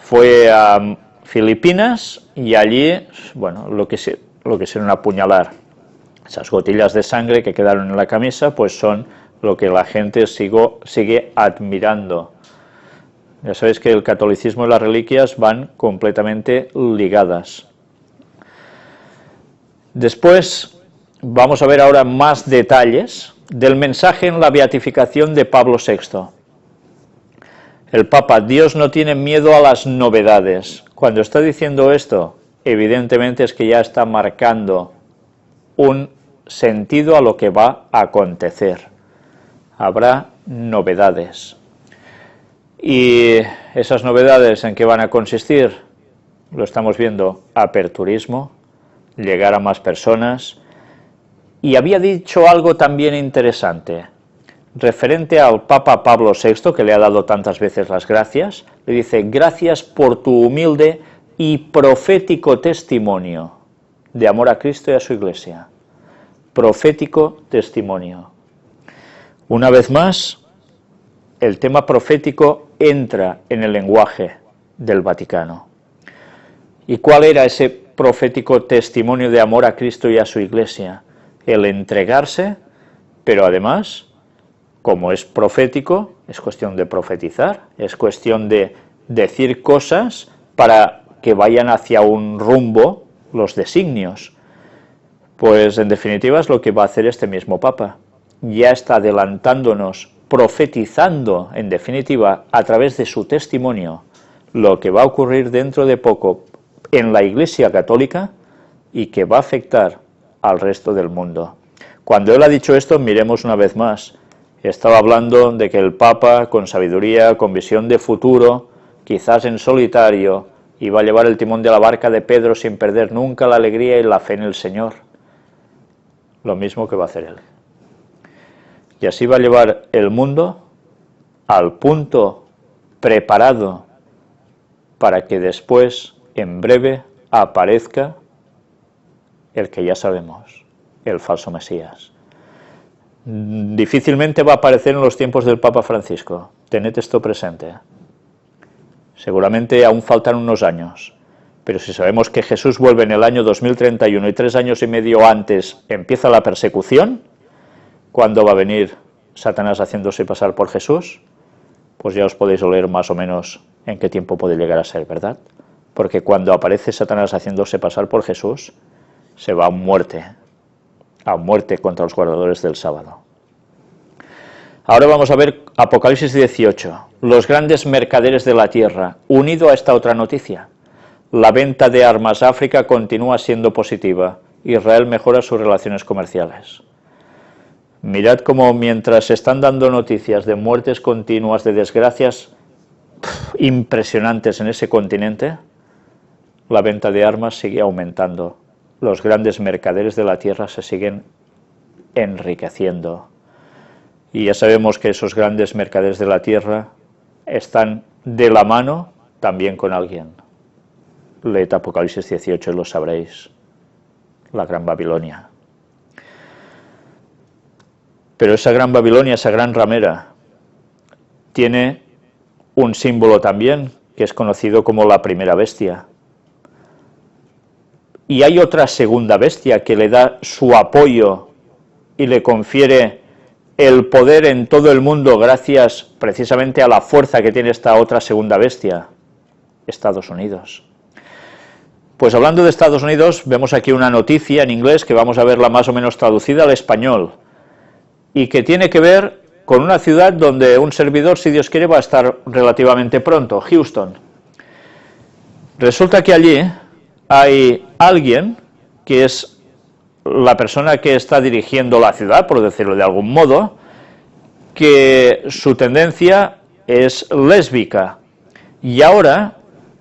Fue a Filipinas y allí, bueno, lo que sería un apuñalar. Esas gotillas de sangre que quedaron en la camisa, pues son lo que la gente sigue admirando. Ya sabéis que el catolicismo y las reliquias van completamente ligadas. Después vamos a ver ahora más detalles del mensaje en la beatificación de Pablo VI. El Papa: Dios no tiene miedo a las novedades. Cuando está diciendo esto, evidentemente es que ya está marcando un sentido a lo que va a acontecer. Habrá novedades. ¿Y esas novedades en qué van a consistir? Lo estamos viendo: aperturismo, llegar a más personas. Y había dicho algo también interesante, referente al Papa Pablo VI, que le ha dado tantas veces las gracias. Le dice: gracias por tu humilde y profético testimonio de amor a Cristo y a su Iglesia. Profético testimonio. Una vez más, el tema profético entra en el lenguaje del Vaticano. ¿Y cuál era ese profético testimonio de amor a Cristo y a su Iglesia? El entregarse, pero además, como es profético, es cuestión de profetizar, es cuestión de decir cosas para que vayan hacia un rumbo los designios. Pues en definitiva es lo que va a hacer este mismo Papa. Ya está adelantándonos, profetizando en definitiva a través de su testimonio lo que va a ocurrir dentro de poco en la Iglesia Católica y que va a afectar al resto del mundo. Cuando él ha dicho esto, miremos una vez más. Estaba hablando de que el Papa, con sabiduría, con visión de futuro, quizás en solitario, iba a llevar el timón de la barca de Pedro sin perder nunca la alegría y la fe en el Señor. Lo mismo que va a hacer él. Y así va a llevar el mundo al punto preparado para que después, en breve, aparezca el que ya sabemos, el falso Mesías. Difícilmente va a aparecer en los tiempos del Papa Francisco, tened esto presente. Seguramente aún faltan unos años, pero si sabemos que Jesús vuelve en el año 2031 y 3 años y medio antes empieza la persecución, ¿cuándo va a venir Satanás haciéndose pasar por Jesús? Pues ya os podéis oler más o menos en qué tiempo puede llegar a ser, ¿verdad? Porque cuando aparece Satanás haciéndose pasar por Jesús, se va a muerte contra los guardadores del sábado. Ahora vamos a ver Apocalipsis 18, los grandes mercaderes de la tierra, unido a esta otra noticia. La venta de armas a África continúa siendo positiva. Israel mejora sus relaciones comerciales. Mirad cómo mientras se están dando noticias de muertes continuas, de desgracias impresionantes en ese continente, la venta de armas sigue aumentando. Los grandes mercaderes de la tierra se siguen enriqueciendo. Y ya sabemos que esos grandes mercaderes de la tierra están de la mano también con alguien. Leed Apocalipsis 18 y lo sabréis. La Gran Babilonia. Pero esa Gran Babilonia, esa gran ramera, tiene un símbolo también que es conocido como la primera bestia. Y hay otra segunda bestia que le da su apoyo y le confiere el poder en todo el mundo gracias precisamente a la fuerza que tiene esta otra segunda bestia, Estados Unidos. Pues hablando de Estados Unidos, vemos aquí una noticia en inglés que vamos a verla más o menos traducida al español y que tiene que ver con una ciudad donde un servidor, si Dios quiere, va a estar relativamente pronto, Houston. Resulta que allí hay alguien que es la persona que está dirigiendo la ciudad, por decirlo de algún modo, que su tendencia es lésbica. Y ahora,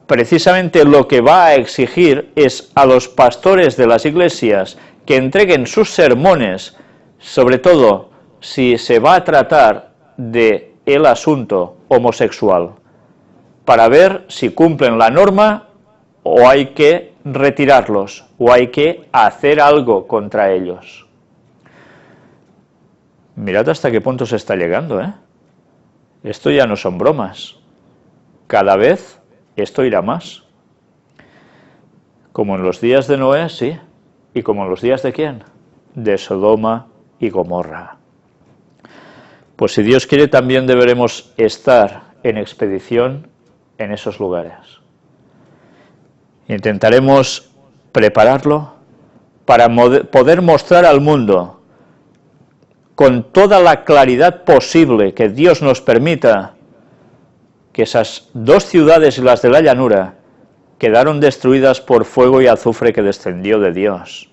precisamente lo que va a exigir es a los pastores de las iglesias que entreguen sus sermones, sobre todo si se va a tratar de el asunto homosexual, para ver si cumplen la norma o hay que retirarlos, o hay que hacer algo contra ellos. Mirad hasta qué punto se está llegando, ¿eh? Esto ya no son bromas. Cada vez esto irá más. Como en los días de Noé, sí. ¿Y como en los días de quién? De Sodoma y Gomorra. Pues si Dios quiere, también deberemos estar en expedición en esos lugares. Intentaremos prepararlo para poder mostrar al mundo con toda la claridad posible que Dios nos permita que esas dos ciudades y las de la llanura quedaron destruidas por fuego y azufre que descendió de Dios,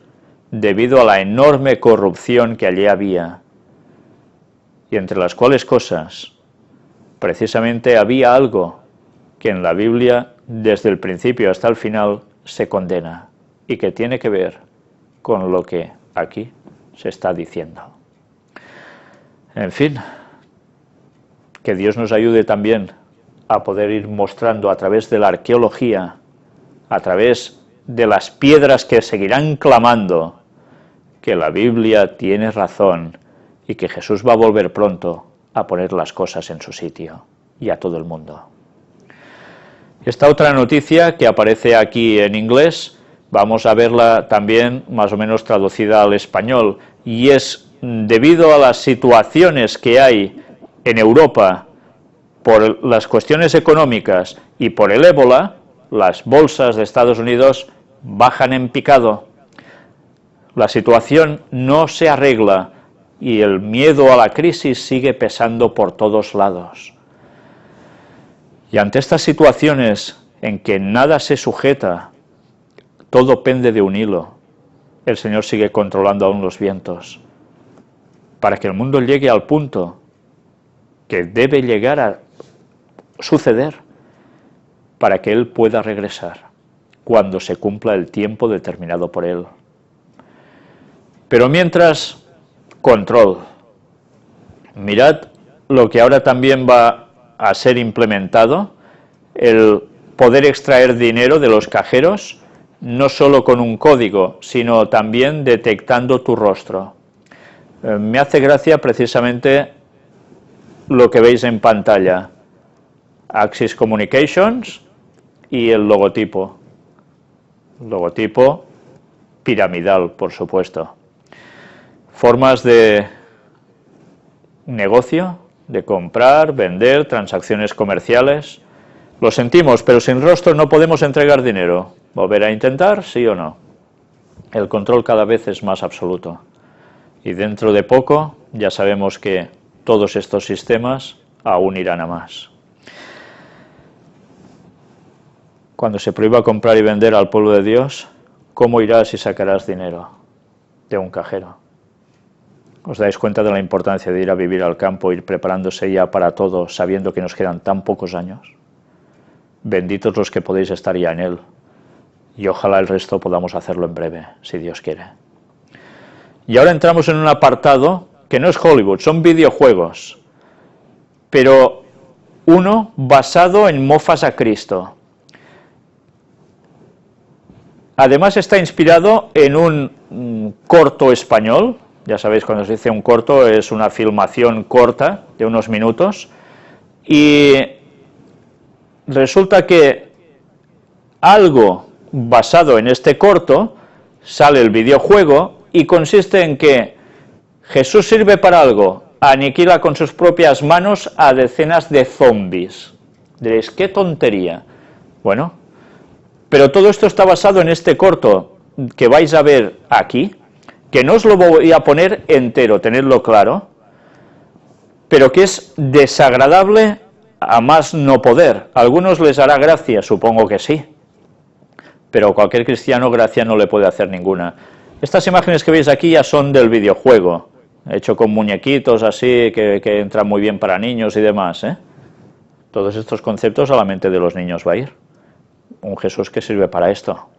debido a la enorme corrupción que allí había, y entre las cuales cosas, precisamente había algo que en la Biblia, desde el principio hasta el final, se condena, y que tiene que ver con lo que aquí se está diciendo. En fin, que Dios nos ayude también a poder ir mostrando a través de la arqueología, a través de las piedras que seguirán clamando, que la Biblia tiene razón y que Jesús va a volver pronto a poner las cosas en su sitio y a todo el mundo. Esta otra noticia que aparece aquí en inglés, vamos a verla también más o menos traducida al español, y es debido a las situaciones que hay en Europa por las cuestiones económicas y por el ébola, las bolsas de Estados Unidos bajan en picado. La situación no se arregla y el miedo a la crisis sigue pesando por todos lados. Y ante estas situaciones en que nada se sujeta, todo pende de un hilo, el Señor sigue controlando aún los vientos, para que el mundo llegue al punto que debe llegar a suceder, para que Él pueda regresar, cuando se cumpla el tiempo determinado por Él. Pero mientras, control. Mirad lo que ahora también va a ser implementado, el poder extraer dinero de los cajeros, no solo con un código, sino también detectando tu rostro. Me hace gracia precisamente lo que veis en pantalla, Axis Communications y el logotipo piramidal, por supuesto. Formas de negocio, de comprar, vender, transacciones comerciales. Lo sentimos, pero sin rostro no podemos entregar dinero. ¿Volver a intentar, sí o no? El control cada vez es más absoluto. Y dentro de poco ya sabemos que todos estos sistemas aún irán a más. cuando se prohíba comprar y vender al pueblo de Dios, ¿cómo irás y sacarás dinero de un cajero? ¿Os dais cuenta de la importancia de ir a vivir al campo, ir preparándose ya para todo, sabiendo que nos quedan tan pocos años? Benditos los que podéis estar ya en él, y ojalá el resto podamos hacerlo en breve, si Dios quiere. Y ahora entramos en un apartado que no es Hollywood, son videojuegos, pero uno basado en mofas a Cristo. Además está inspirado en un corto español. Ya sabéis, cuando se dice un corto es una filmación corta de unos minutos, y resulta que algo basado en este corto sale el videojuego, y consiste en que Jesús sirve para algo, aniquila con sus propias manos a decenas de zombies. Diréis, qué tontería. Bueno, pero todo esto está basado en este corto que vais a ver aquí, que no os lo voy a poner entero, tenedlo claro, pero que es desagradable a más no poder. A algunos les hará gracia, supongo que sí, pero cualquier cristiano gracia no le puede hacer ninguna. Estas imágenes que veis aquí ya son del videojuego, hecho con muñequitos así, que entran muy bien para niños y demás, ¿eh? Todos estos conceptos a la mente de los niños va a ir. Un Jesús que sirve para esto.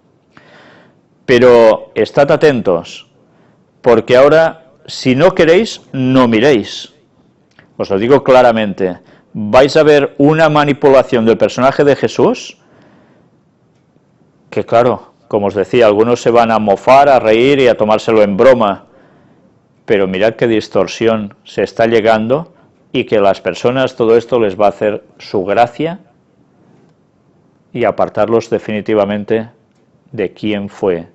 Pero estad atentos, porque ahora, si no queréis, no miréis. Os lo digo claramente, vais a ver una manipulación del personaje de Jesús, que claro, como os decía, algunos se van a mofar, a reír y a tomárselo en broma, pero mirad qué distorsión se está llegando, y que a las personas todo esto les va a hacer su gracia y apartarlos definitivamente de quién fue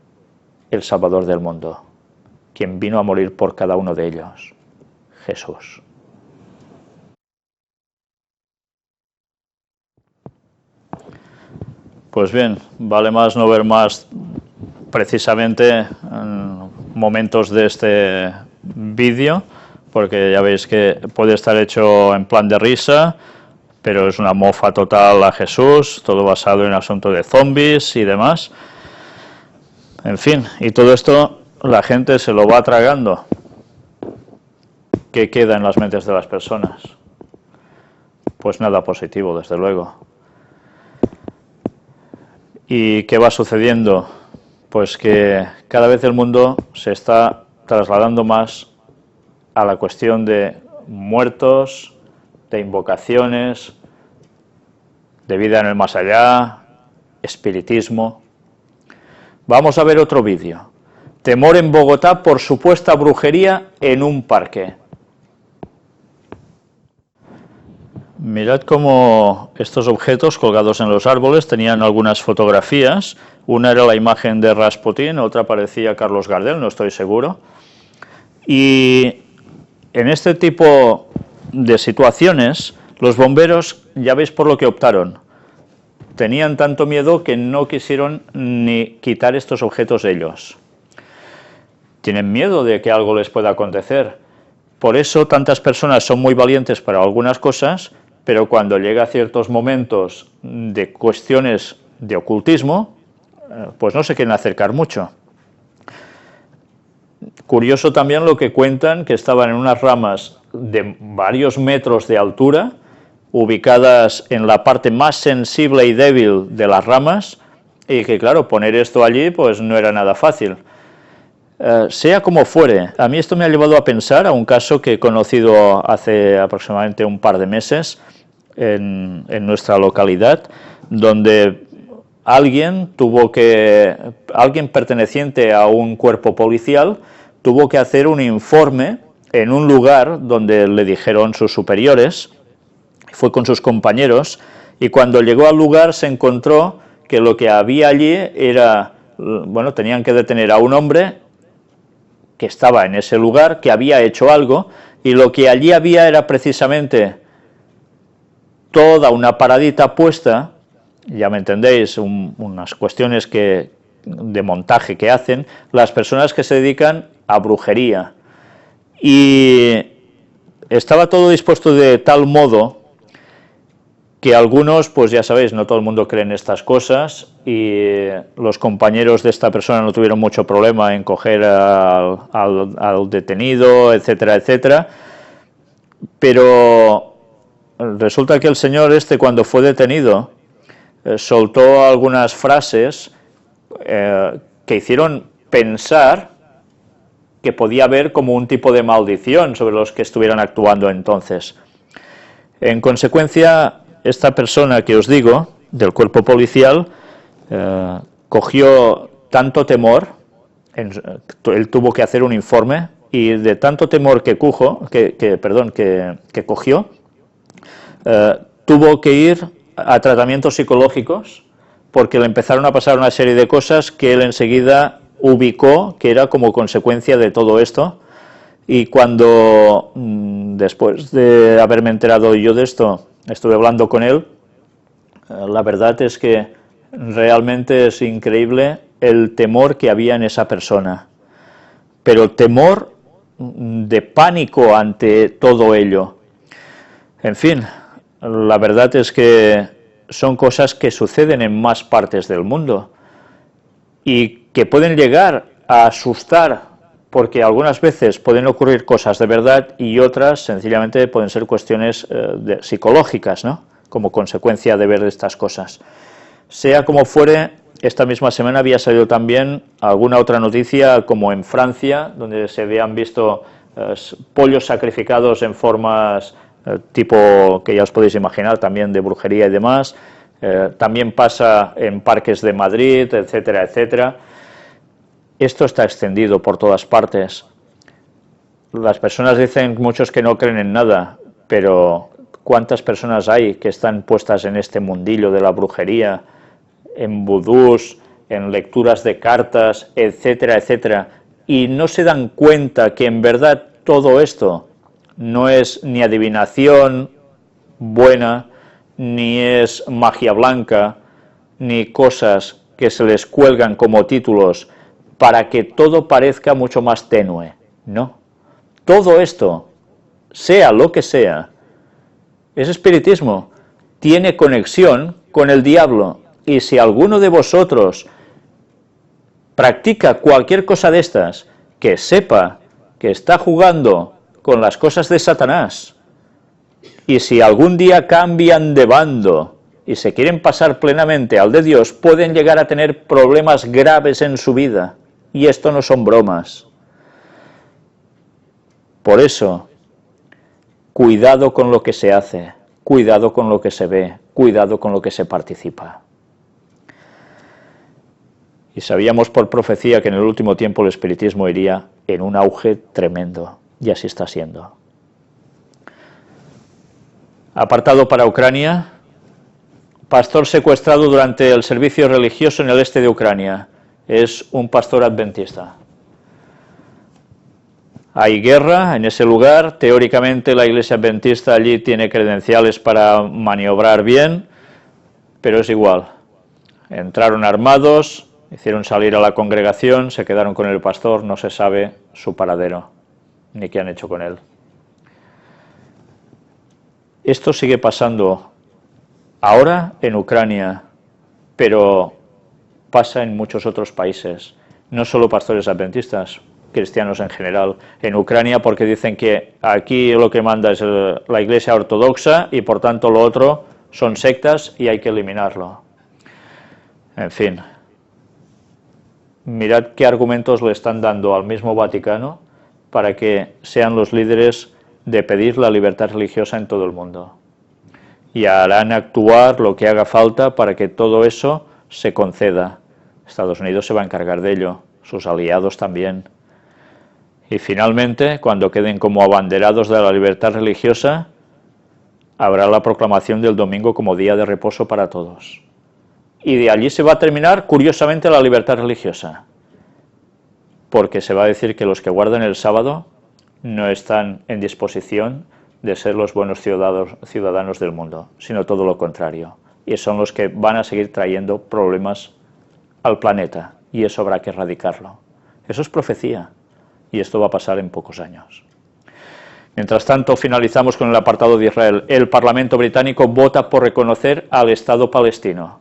el Salvador del mundo, quien vino a morir por cada uno de ellos, Jesús. Pues bien, vale más no ver más precisamente en momentos de este vídeo, porque ya veis que puede estar hecho en plan de risa, pero es una mofa total a Jesús, todo basado en asunto de zombies y demás. En fin, y todo esto la gente se lo va tragando. ¿Qué queda en las mentes de las personas? Pues nada positivo, desde luego. ¿Y qué va sucediendo? Pues que cada vez el mundo se está trasladando más a la cuestión de muertos, de invocaciones, de vida en el más allá, espiritismo. Vamos a ver otro vídeo. Temor en Bogotá por supuesta brujería en un parque. Mirad cómo estos objetos colgados en los árboles tenían algunas fotografías. Una era la imagen de Rasputín, otra parecía Carlos Gardel, no estoy seguro. Y en este tipo de situaciones, los bomberos, ya veis por lo que optaron. Tenían tanto miedo que no quisieron ni quitar estos objetos ellos. Tienen miedo de que algo les pueda acontecer. Por eso tantas personas son muy valientes para algunas cosas, pero cuando llega a ciertos momentos de cuestiones de ocultismo, pues no se quieren acercar mucho. Curioso también lo que cuentan, que estaban en unas ramas de varios metros de altura, ubicadas en la parte más sensible y débil de las ramas, y que claro, poner esto allí pues no era nada fácil. Sea como fuere, a mí esto me ha llevado a pensar a un caso que he conocido hace aproximadamente un par de meses en nuestra localidad, donde alguien perteneciente a un cuerpo policial tuvo que hacer un informe en un lugar donde le dijeron sus superiores, fue con sus compañeros, y cuando llegó al lugar se encontró que lo que había allí era, bueno, tenían que detener a un hombre que estaba en ese lugar, que había hecho algo, y lo que allí había era precisamente toda una paradita puesta, ya me entendéis, unas cuestiones de montaje que hacen las personas que se dedican a brujería, y estaba todo dispuesto de tal modo que algunos, pues ya sabéis, no todo el mundo cree en estas cosas, y los compañeros de esta persona no tuvieron mucho problema en coger al detenido, etcétera, etcétera, pero resulta que el señor este, cuando fue detenido, soltó algunas frases que hicieron pensar que podía haber como un tipo de maldición sobre los que estuvieran actuando entonces. En consecuencia, esta persona que os digo, del cuerpo policial, cogió tanto temor, él tuvo que hacer un informe, y de tanto temor que cogió, tuvo que ir a tratamientos psicológicos, porque le empezaron a pasar una serie de cosas que él enseguida ubicó que era como consecuencia de todo esto. Y cuando, después de haberme enterado yo de esto, estuve hablando con él, la verdad es que realmente es increíble el temor que había en esa persona, pero temor de pánico ante todo ello. En fin, la verdad es que son cosas que suceden en más partes del mundo y que pueden llegar a asustar, porque algunas veces pueden ocurrir cosas de verdad y otras sencillamente pueden ser cuestiones psicológicas, ¿no?, como consecuencia de ver estas cosas. Sea como fuere, esta misma semana había salido también alguna otra noticia, como en Francia, donde se habían visto pollos sacrificados en formas tipo que ya os podéis imaginar, también de brujería y demás. También pasa en parques de Madrid, etcétera, etcétera. Esto está extendido por todas partes. Las personas dicen, muchos, que no creen en nada, pero ¿cuántas personas hay que están puestas en este mundillo de la brujería, en vudús, en lecturas de cartas, etcétera, etcétera, y no se dan cuenta que en verdad todo esto no es ni adivinación buena, ni es magia blanca, ni cosas que se les cuelgan como títulos para que todo parezca mucho más tenue? No. Todo esto, sea lo que sea, es espiritismo, tiene conexión con el diablo, y si alguno de vosotros practica cualquier cosa de estas, que sepa que está jugando con las cosas de Satanás, y si algún día cambian de bando y se quieren pasar plenamente al de Dios, pueden llegar a tener problemas graves en su vida, y esto no son bromas. Por eso, cuidado con lo que se hace, cuidado con lo que se ve, cuidado con lo que se participa. Y sabíamos por profecía que en el último tiempo el espiritismo iría en un auge tremendo, y así está siendo. Apartado para Ucrania, pastor secuestrado durante el servicio religioso en el este de Ucrania. Es un pastor adventista. Hay guerra en ese lugar, teóricamente la iglesia adventista allí tiene credenciales para maniobrar bien, pero es igual. Entraron armados, hicieron salir a la congregación, se quedaron con el pastor, no se sabe su paradero, ni qué han hecho con él. Esto sigue pasando ahora en Ucrania, pero pasa en muchos otros países, no solo pastores adventistas, cristianos en general. En Ucrania, porque dicen que aquí lo que manda es la iglesia ortodoxa y por tanto lo otro son sectas y hay que eliminarlo. En fin, mirad qué argumentos le están dando al mismo Vaticano para que sean los líderes de pedir la libertad religiosa en todo el mundo. Y harán actuar lo que haga falta para que todo eso se conceda. Estados Unidos se va a encargar de ello, sus aliados también. Y finalmente, cuando queden como abanderados de la libertad religiosa, habrá la proclamación del domingo como día de reposo para todos. Y de allí se va a terminar, curiosamente, la libertad religiosa, porque se va a decir que los que guardan el sábado no están en disposición de ser los buenos ciudadanos del mundo, sino todo lo contrario, y son los que van a seguir trayendo problemas al planeta, y eso habrá que erradicarlo. Eso es profecía, y esto va a pasar en pocos años. Mientras tanto, finalizamos con el apartado de Israel. El Parlamento británico vota por reconocer al Estado palestino.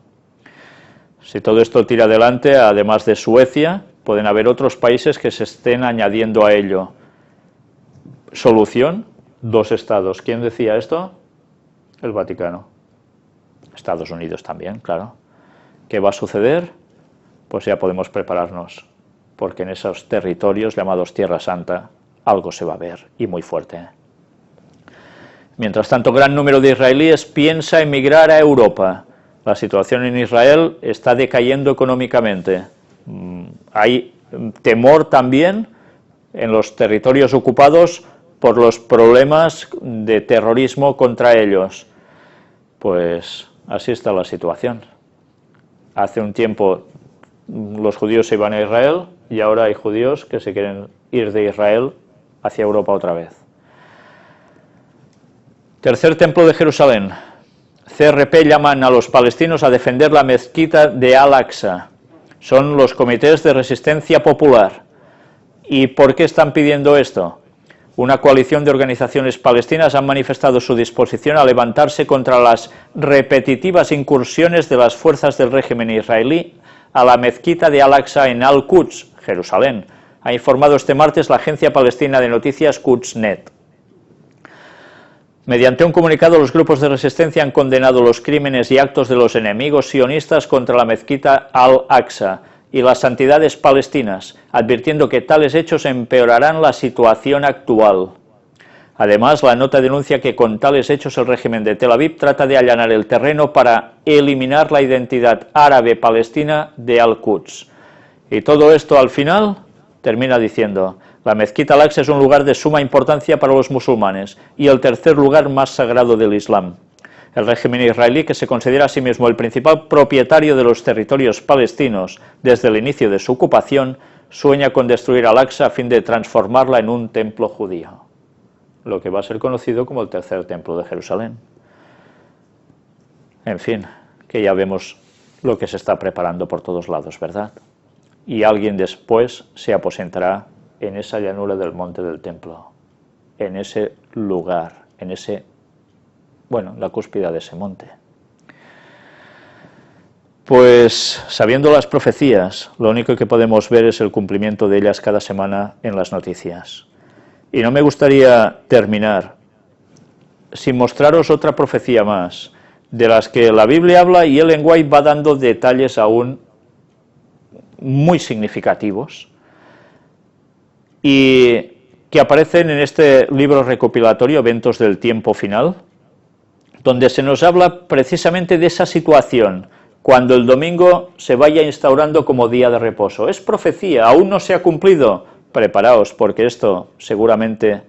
Si todo esto tira adelante, además de Suecia, pueden haber otros países que se estén añadiendo a ello. Solución: 2 estados. ¿Quién decía esto? El Vaticano. Estados Unidos también, claro. ¿Qué va a suceder? Pues ya podemos prepararnos, porque en esos territorios llamados Tierra Santa algo se va a ver, y muy fuerte. Mientras tanto, gran número de israelíes piensa emigrar a Europa. La situación en Israel está decayendo económicamente. Hay temor también en los territorios ocupados por los problemas de terrorismo contra ellos. Pues así está la situación. Hace un tiempo los judíos se iban a Israel y ahora hay judíos que se quieren ir de Israel hacia Europa otra vez. Tercer templo de Jerusalén. CRP llaman a los palestinos a defender la mezquita de Al-Aqsa. Son los comités de resistencia popular. ¿Y por qué están pidiendo esto? Una coalición de organizaciones palestinas han manifestado su disposición a levantarse contra las repetitivas incursiones de las fuerzas del régimen israelí a la mezquita de Al-Aqsa en Al-Quds, Jerusalén, ha informado este martes la agencia palestina de noticias Qudsnet. Mediante un comunicado, los grupos de resistencia han condenado los crímenes y actos de los enemigos sionistas contra la mezquita Al-Aqsa y las santidades palestinas, advirtiendo que tales hechos empeorarán la situación actual. Además, la nota denuncia que con tales hechos el régimen de Tel Aviv trata de allanar el terreno para eliminar la identidad árabe palestina de Al-Quds. Y todo esto al final termina diciendo: la mezquita Al-Aqsa es un lugar de suma importancia para los musulmanes y el tercer lugar más sagrado del Islam. El régimen israelí, que se considera a sí mismo el principal propietario de los territorios palestinos desde el inicio de su ocupación, sueña con destruir Al-Aqsa a fin de transformarla en un templo judío, lo que va a ser conocido como el tercer templo de Jerusalén. En fin, que ya vemos lo que se está preparando por todos lados, ¿verdad? Y alguien después se aposentará en esa llanura del monte del templo, en ese lugar, en ese, bueno, la cúspide de ese monte. Pues sabiendo las profecías, lo único que podemos ver es el cumplimiento de ellas cada semana en las noticias. Y no me gustaría terminar sin mostraros otra profecía más, de las que la Biblia habla y Ellen White va dando detalles aún muy significativos, y que aparecen en este libro recopilatorio, Eventos del Tiempo Final, donde se nos habla precisamente de esa situación, cuando el domingo se vaya instaurando como día de reposo. Es profecía, aún no se ha cumplido. Preparaos, porque esto seguramente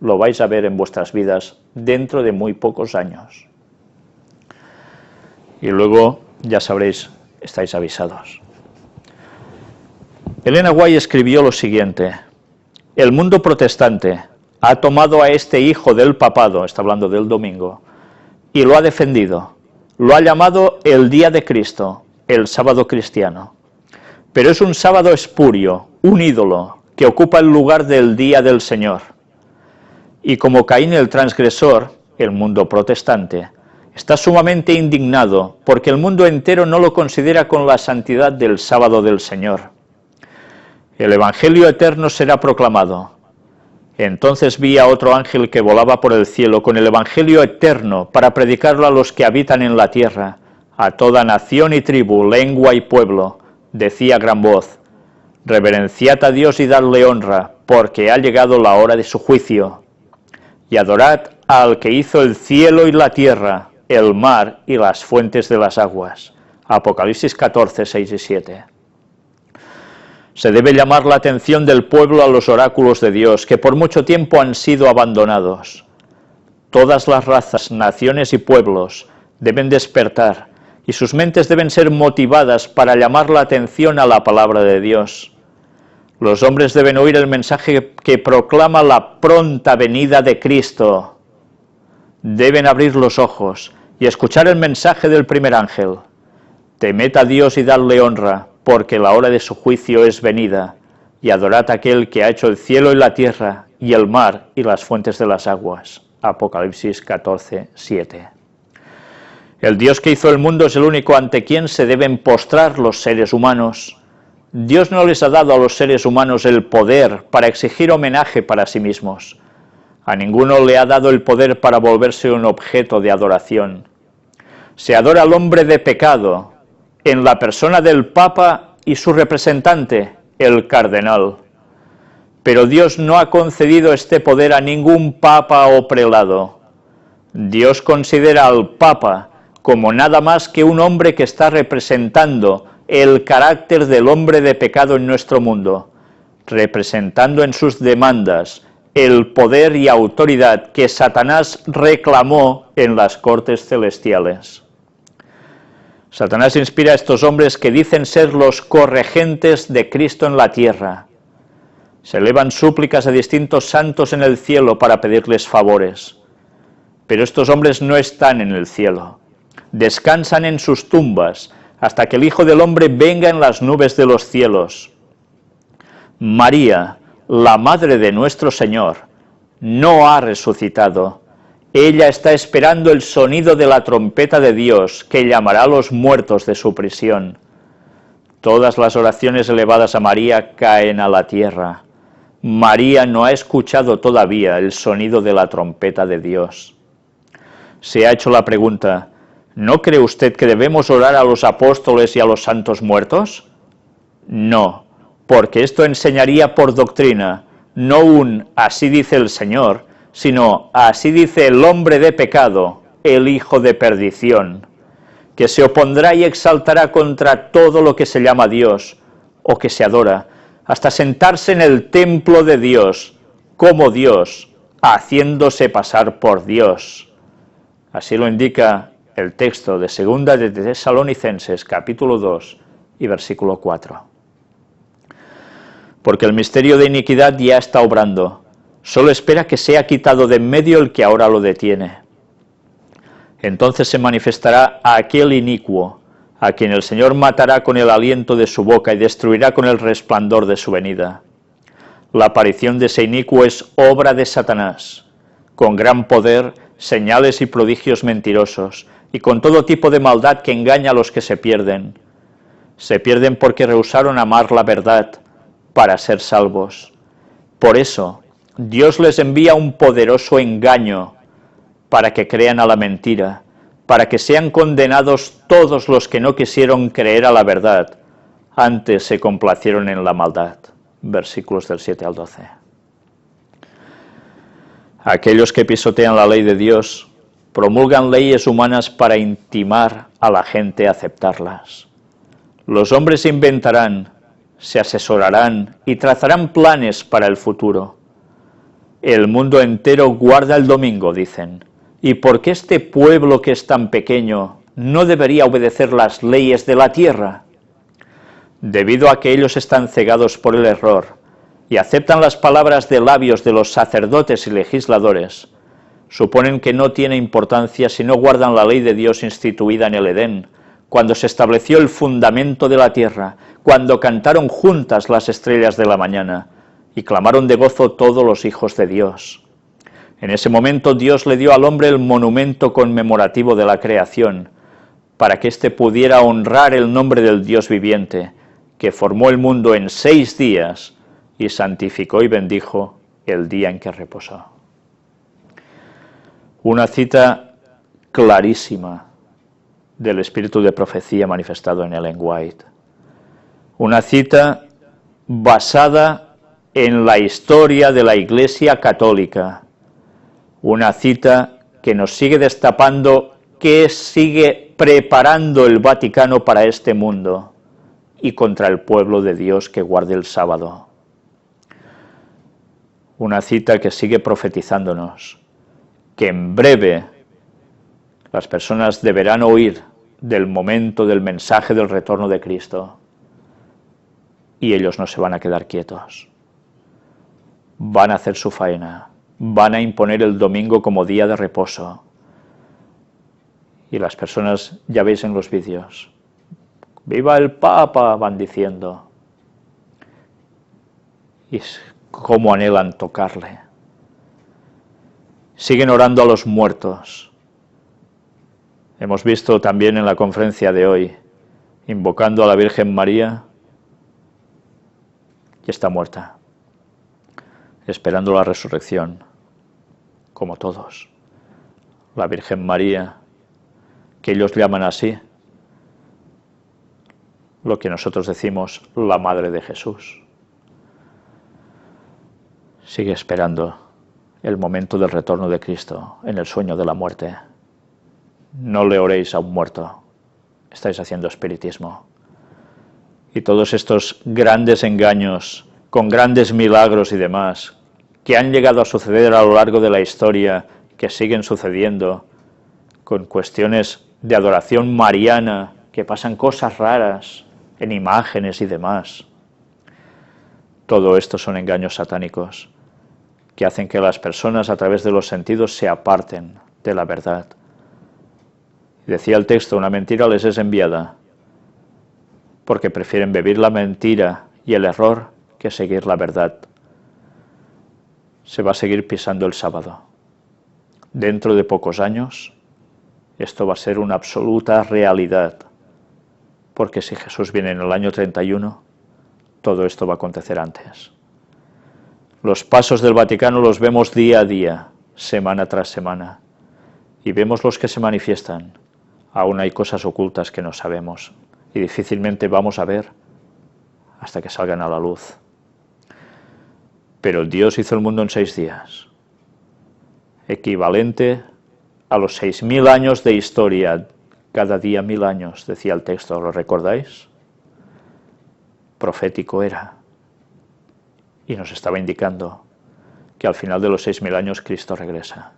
lo vais a ver en vuestras vidas dentro de muy pocos años. Y luego, ya sabréis, estáis avisados. Elena White escribió lo siguiente: el mundo protestante ha tomado a este hijo del papado, está hablando del domingo, y lo ha defendido, lo ha llamado el día de Cristo, el sábado cristiano. Pero es un sábado espurio, un ídolo, que ocupa el lugar del día del Señor. Y como Caín el transgresor, el mundo protestante está sumamente indignado porque el mundo entero no lo considera con la santidad del sábado del Señor. El Evangelio eterno será proclamado. Entonces vi a otro ángel que volaba por el cielo con el Evangelio eterno para predicarlo a los que habitan en la tierra, a toda nación y tribu, lengua y pueblo. Decía a gran voz: reverenciad a Dios y dadle honra, porque ha llegado la hora de su juicio. Y adorad al que hizo el cielo y la tierra, el mar y las fuentes de las aguas. Apocalipsis 14, 6 y 7. Se debe llamar la atención del pueblo a los oráculos de Dios, que por mucho tiempo han sido abandonados. Todas las razas, naciones y pueblos deben despertar, y sus mentes deben ser motivadas para llamar la atención a la palabra de Dios. Los hombres deben oír el mensaje que proclama la pronta venida de Cristo. Deben abrir los ojos y escuchar el mensaje del primer ángel. Temed a Dios y dadle honra, porque la hora de su juicio es venida, y adorad a aquel que ha hecho el cielo y la tierra, y el mar y las fuentes de las aguas. Apocalipsis 14, 7. El Dios que hizo el mundo es el único ante quien se deben postrar los seres humanos. Dios no les ha dado a los seres humanos el poder para exigir homenaje para sí mismos. A ninguno le ha dado el poder para volverse un objeto de adoración. Se adora al hombre de pecado, en la persona del Papa y su representante, el cardenal. Pero Dios no ha concedido este poder a ningún papa o prelado. Dios considera al Papa como nada más que un hombre que está representando el carácter del hombre de pecado en nuestro mundo, representando en sus demandas el poder y autoridad que Satanás reclamó en las cortes celestiales. Satanás inspira a estos hombres que dicen ser los corregentes de Cristo en la tierra. Se elevan súplicas a distintos santos en el cielo para pedirles favores. Pero estos hombres no están en el cielo. Descansan en sus tumbas hasta que el Hijo del Hombre venga en las nubes de los cielos. María, la madre de nuestro Señor, no ha resucitado. Ella está esperando el sonido de la trompeta de Dios que llamará a los muertos de su prisión. Todas las oraciones elevadas a María caen a la tierra. María no ha escuchado todavía el sonido de la trompeta de Dios. Se ha hecho la pregunta, ¿no cree usted que debemos orar a los apóstoles y a los santos muertos? No, porque esto enseñaría por doctrina, no un así dice el Señor, sino así dice el hombre de pecado, el hijo de perdición, que se opondrá y exaltará contra todo lo que se llama Dios o que se adora, hasta sentarse en el templo de Dios, como Dios, haciéndose pasar por Dios. Así lo indica el texto de 2 de Tesalonicenses, capítulo 2 y versículo 4. Porque el misterio de iniquidad ya está obrando, solo espera que sea quitado de en medio el que ahora lo detiene. Entonces se manifestará aquel inicuo, a quien el Señor matará con el aliento de su boca y destruirá con el resplandor de su venida. La aparición de ese inicuo es obra de Satanás, con gran poder, señales y prodigios mentirosos, y con todo tipo de maldad que engaña a los que se pierden. Se pierden porque rehusaron amar la verdad para ser salvos. Por eso, Dios les envía un poderoso engaño para que crean a la mentira, para que sean condenados todos los que no quisieron creer a la verdad, antes se complacieron en la maldad. Versículos del 7 al 12. Aquellos que pisotean la ley de Dios promulgan leyes humanas para intimar a la gente a aceptarlas. Los hombres inventarán, se asesorarán y trazarán planes para el futuro. El mundo entero guarda el domingo, dicen. ¿Y por qué este pueblo que es tan pequeño no debería obedecer las leyes de la tierra? Debido a que ellos están cegados por el error y aceptan las palabras de labios de los sacerdotes y legisladores, suponen que no tiene importancia si no guardan la ley de Dios instituida en el Edén, cuando se estableció el fundamento de la tierra, cuando cantaron juntas las estrellas de la mañana y clamaron de gozo todos los hijos de Dios. En ese momento Dios le dio al hombre el monumento conmemorativo de la creación, para que éste pudiera honrar el nombre del Dios viviente, que formó el mundo en 6 días y santificó y bendijo el día en que reposó. Una cita clarísima del espíritu de profecía manifestado en Ellen White. Una cita basada en la historia de la Iglesia Católica. Una cita que nos sigue destapando qué sigue preparando el Vaticano para este mundo y contra el pueblo de Dios que guarde el sábado. Una cita que sigue profetizándonos que en breve las personas deberán oír del momento del mensaje del retorno de Cristo y ellos no se van a quedar quietos. Van a hacer su faena. Van a imponer el domingo como día de reposo. Y las personas, ya veis en los vídeos, ¡viva el Papa!, van diciendo. Y cómo anhelan tocarle, siguen orando a los muertos. Hemos visto también en la conferencia de hoy, invocando a la Virgen María, y está muerta, esperando la resurrección, como todos. La Virgen María, que ellos llaman así, lo que nosotros decimos la Madre de Jesús, sigue esperando el momento del retorno de Cristo en el sueño de la muerte. No le oréis a un muerto, estáis haciendo espiritismo. Y todos estos grandes engaños, con grandes milagros y demás, que han llegado a suceder a lo largo de la historia, que siguen sucediendo, con cuestiones de adoración mariana, que pasan cosas raras en imágenes y demás. Todo esto son engaños satánicos, que hacen que las personas a través de los sentidos se aparten de la verdad. Decía el texto, una mentira les es enviada, porque prefieren vivir la mentira y el error que seguir la verdad. Se va a seguir pisando el sábado. Dentro de pocos años, esto va a ser una absoluta realidad, porque si Jesús viene en el año 31, todo esto va a acontecer antes. Los pasos del Vaticano los vemos día a día, semana tras semana, y vemos los que se manifiestan. Aún hay cosas ocultas que no sabemos, y difícilmente vamos a ver hasta que salgan a la luz. Pero Dios hizo el mundo en 6 días, equivalente a los 6000 años de historia, cada día 1000 años, decía el texto, ¿lo recordáis? Profético era, y nos estaba indicando que al final de los 6000 años Cristo regresa.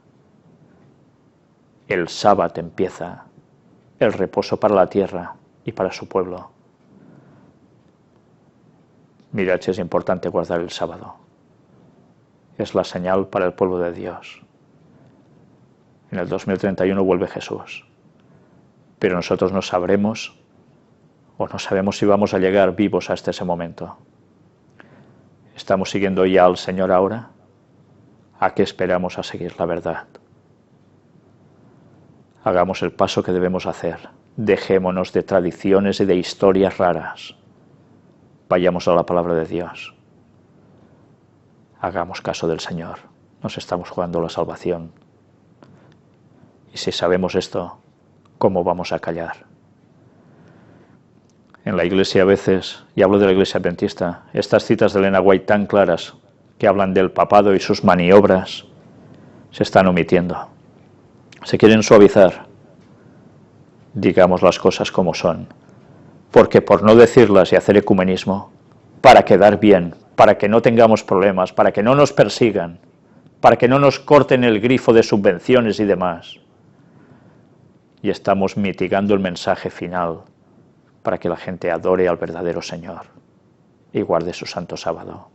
El sábado empieza el reposo para la tierra y para su pueblo. Mirad si es importante guardar el sábado. Es la señal para el pueblo de Dios. En el 2031 vuelve Jesús, pero nosotros no sabremos o no sabemos si vamos a llegar vivos hasta ese momento. ¿Estamos siguiendo ya al Señor ahora? ¿A qué esperamos a seguir la verdad? Hagamos el paso que debemos hacer. Dejémonos de tradiciones y de historias raras. Vayamos a la palabra de Dios. Hagamos caso del Señor. Nos estamos jugando la salvación. Y si sabemos esto, ¿cómo vamos a callar? En la Iglesia a veces, y hablo de la Iglesia adventista, estas citas de Elena White tan claras, que hablan del papado y sus maniobras, se están omitiendo. Se quieren suavizar. Digamos las cosas como son, porque por no decirlas y hacer ecumenismo, para quedar bien, para que no tengamos problemas, para que no nos persigan, para que no nos corten el grifo de subvenciones y demás, y estamos mitigando el mensaje final para que la gente adore al verdadero Señor y guarde su santo sábado.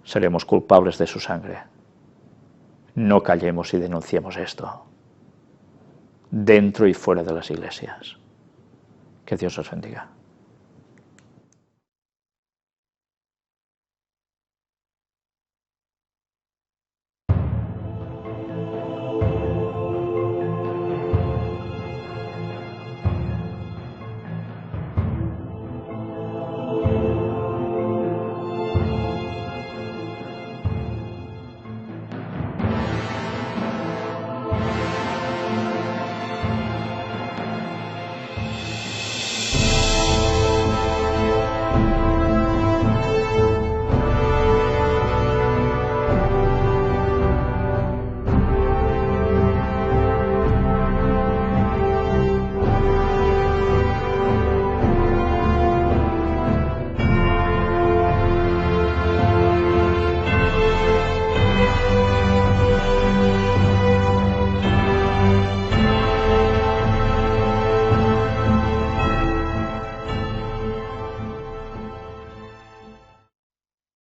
Seremos culpables de su sangre. No callemos y denunciemos esto, dentro y fuera de las iglesias. Que Dios os bendiga.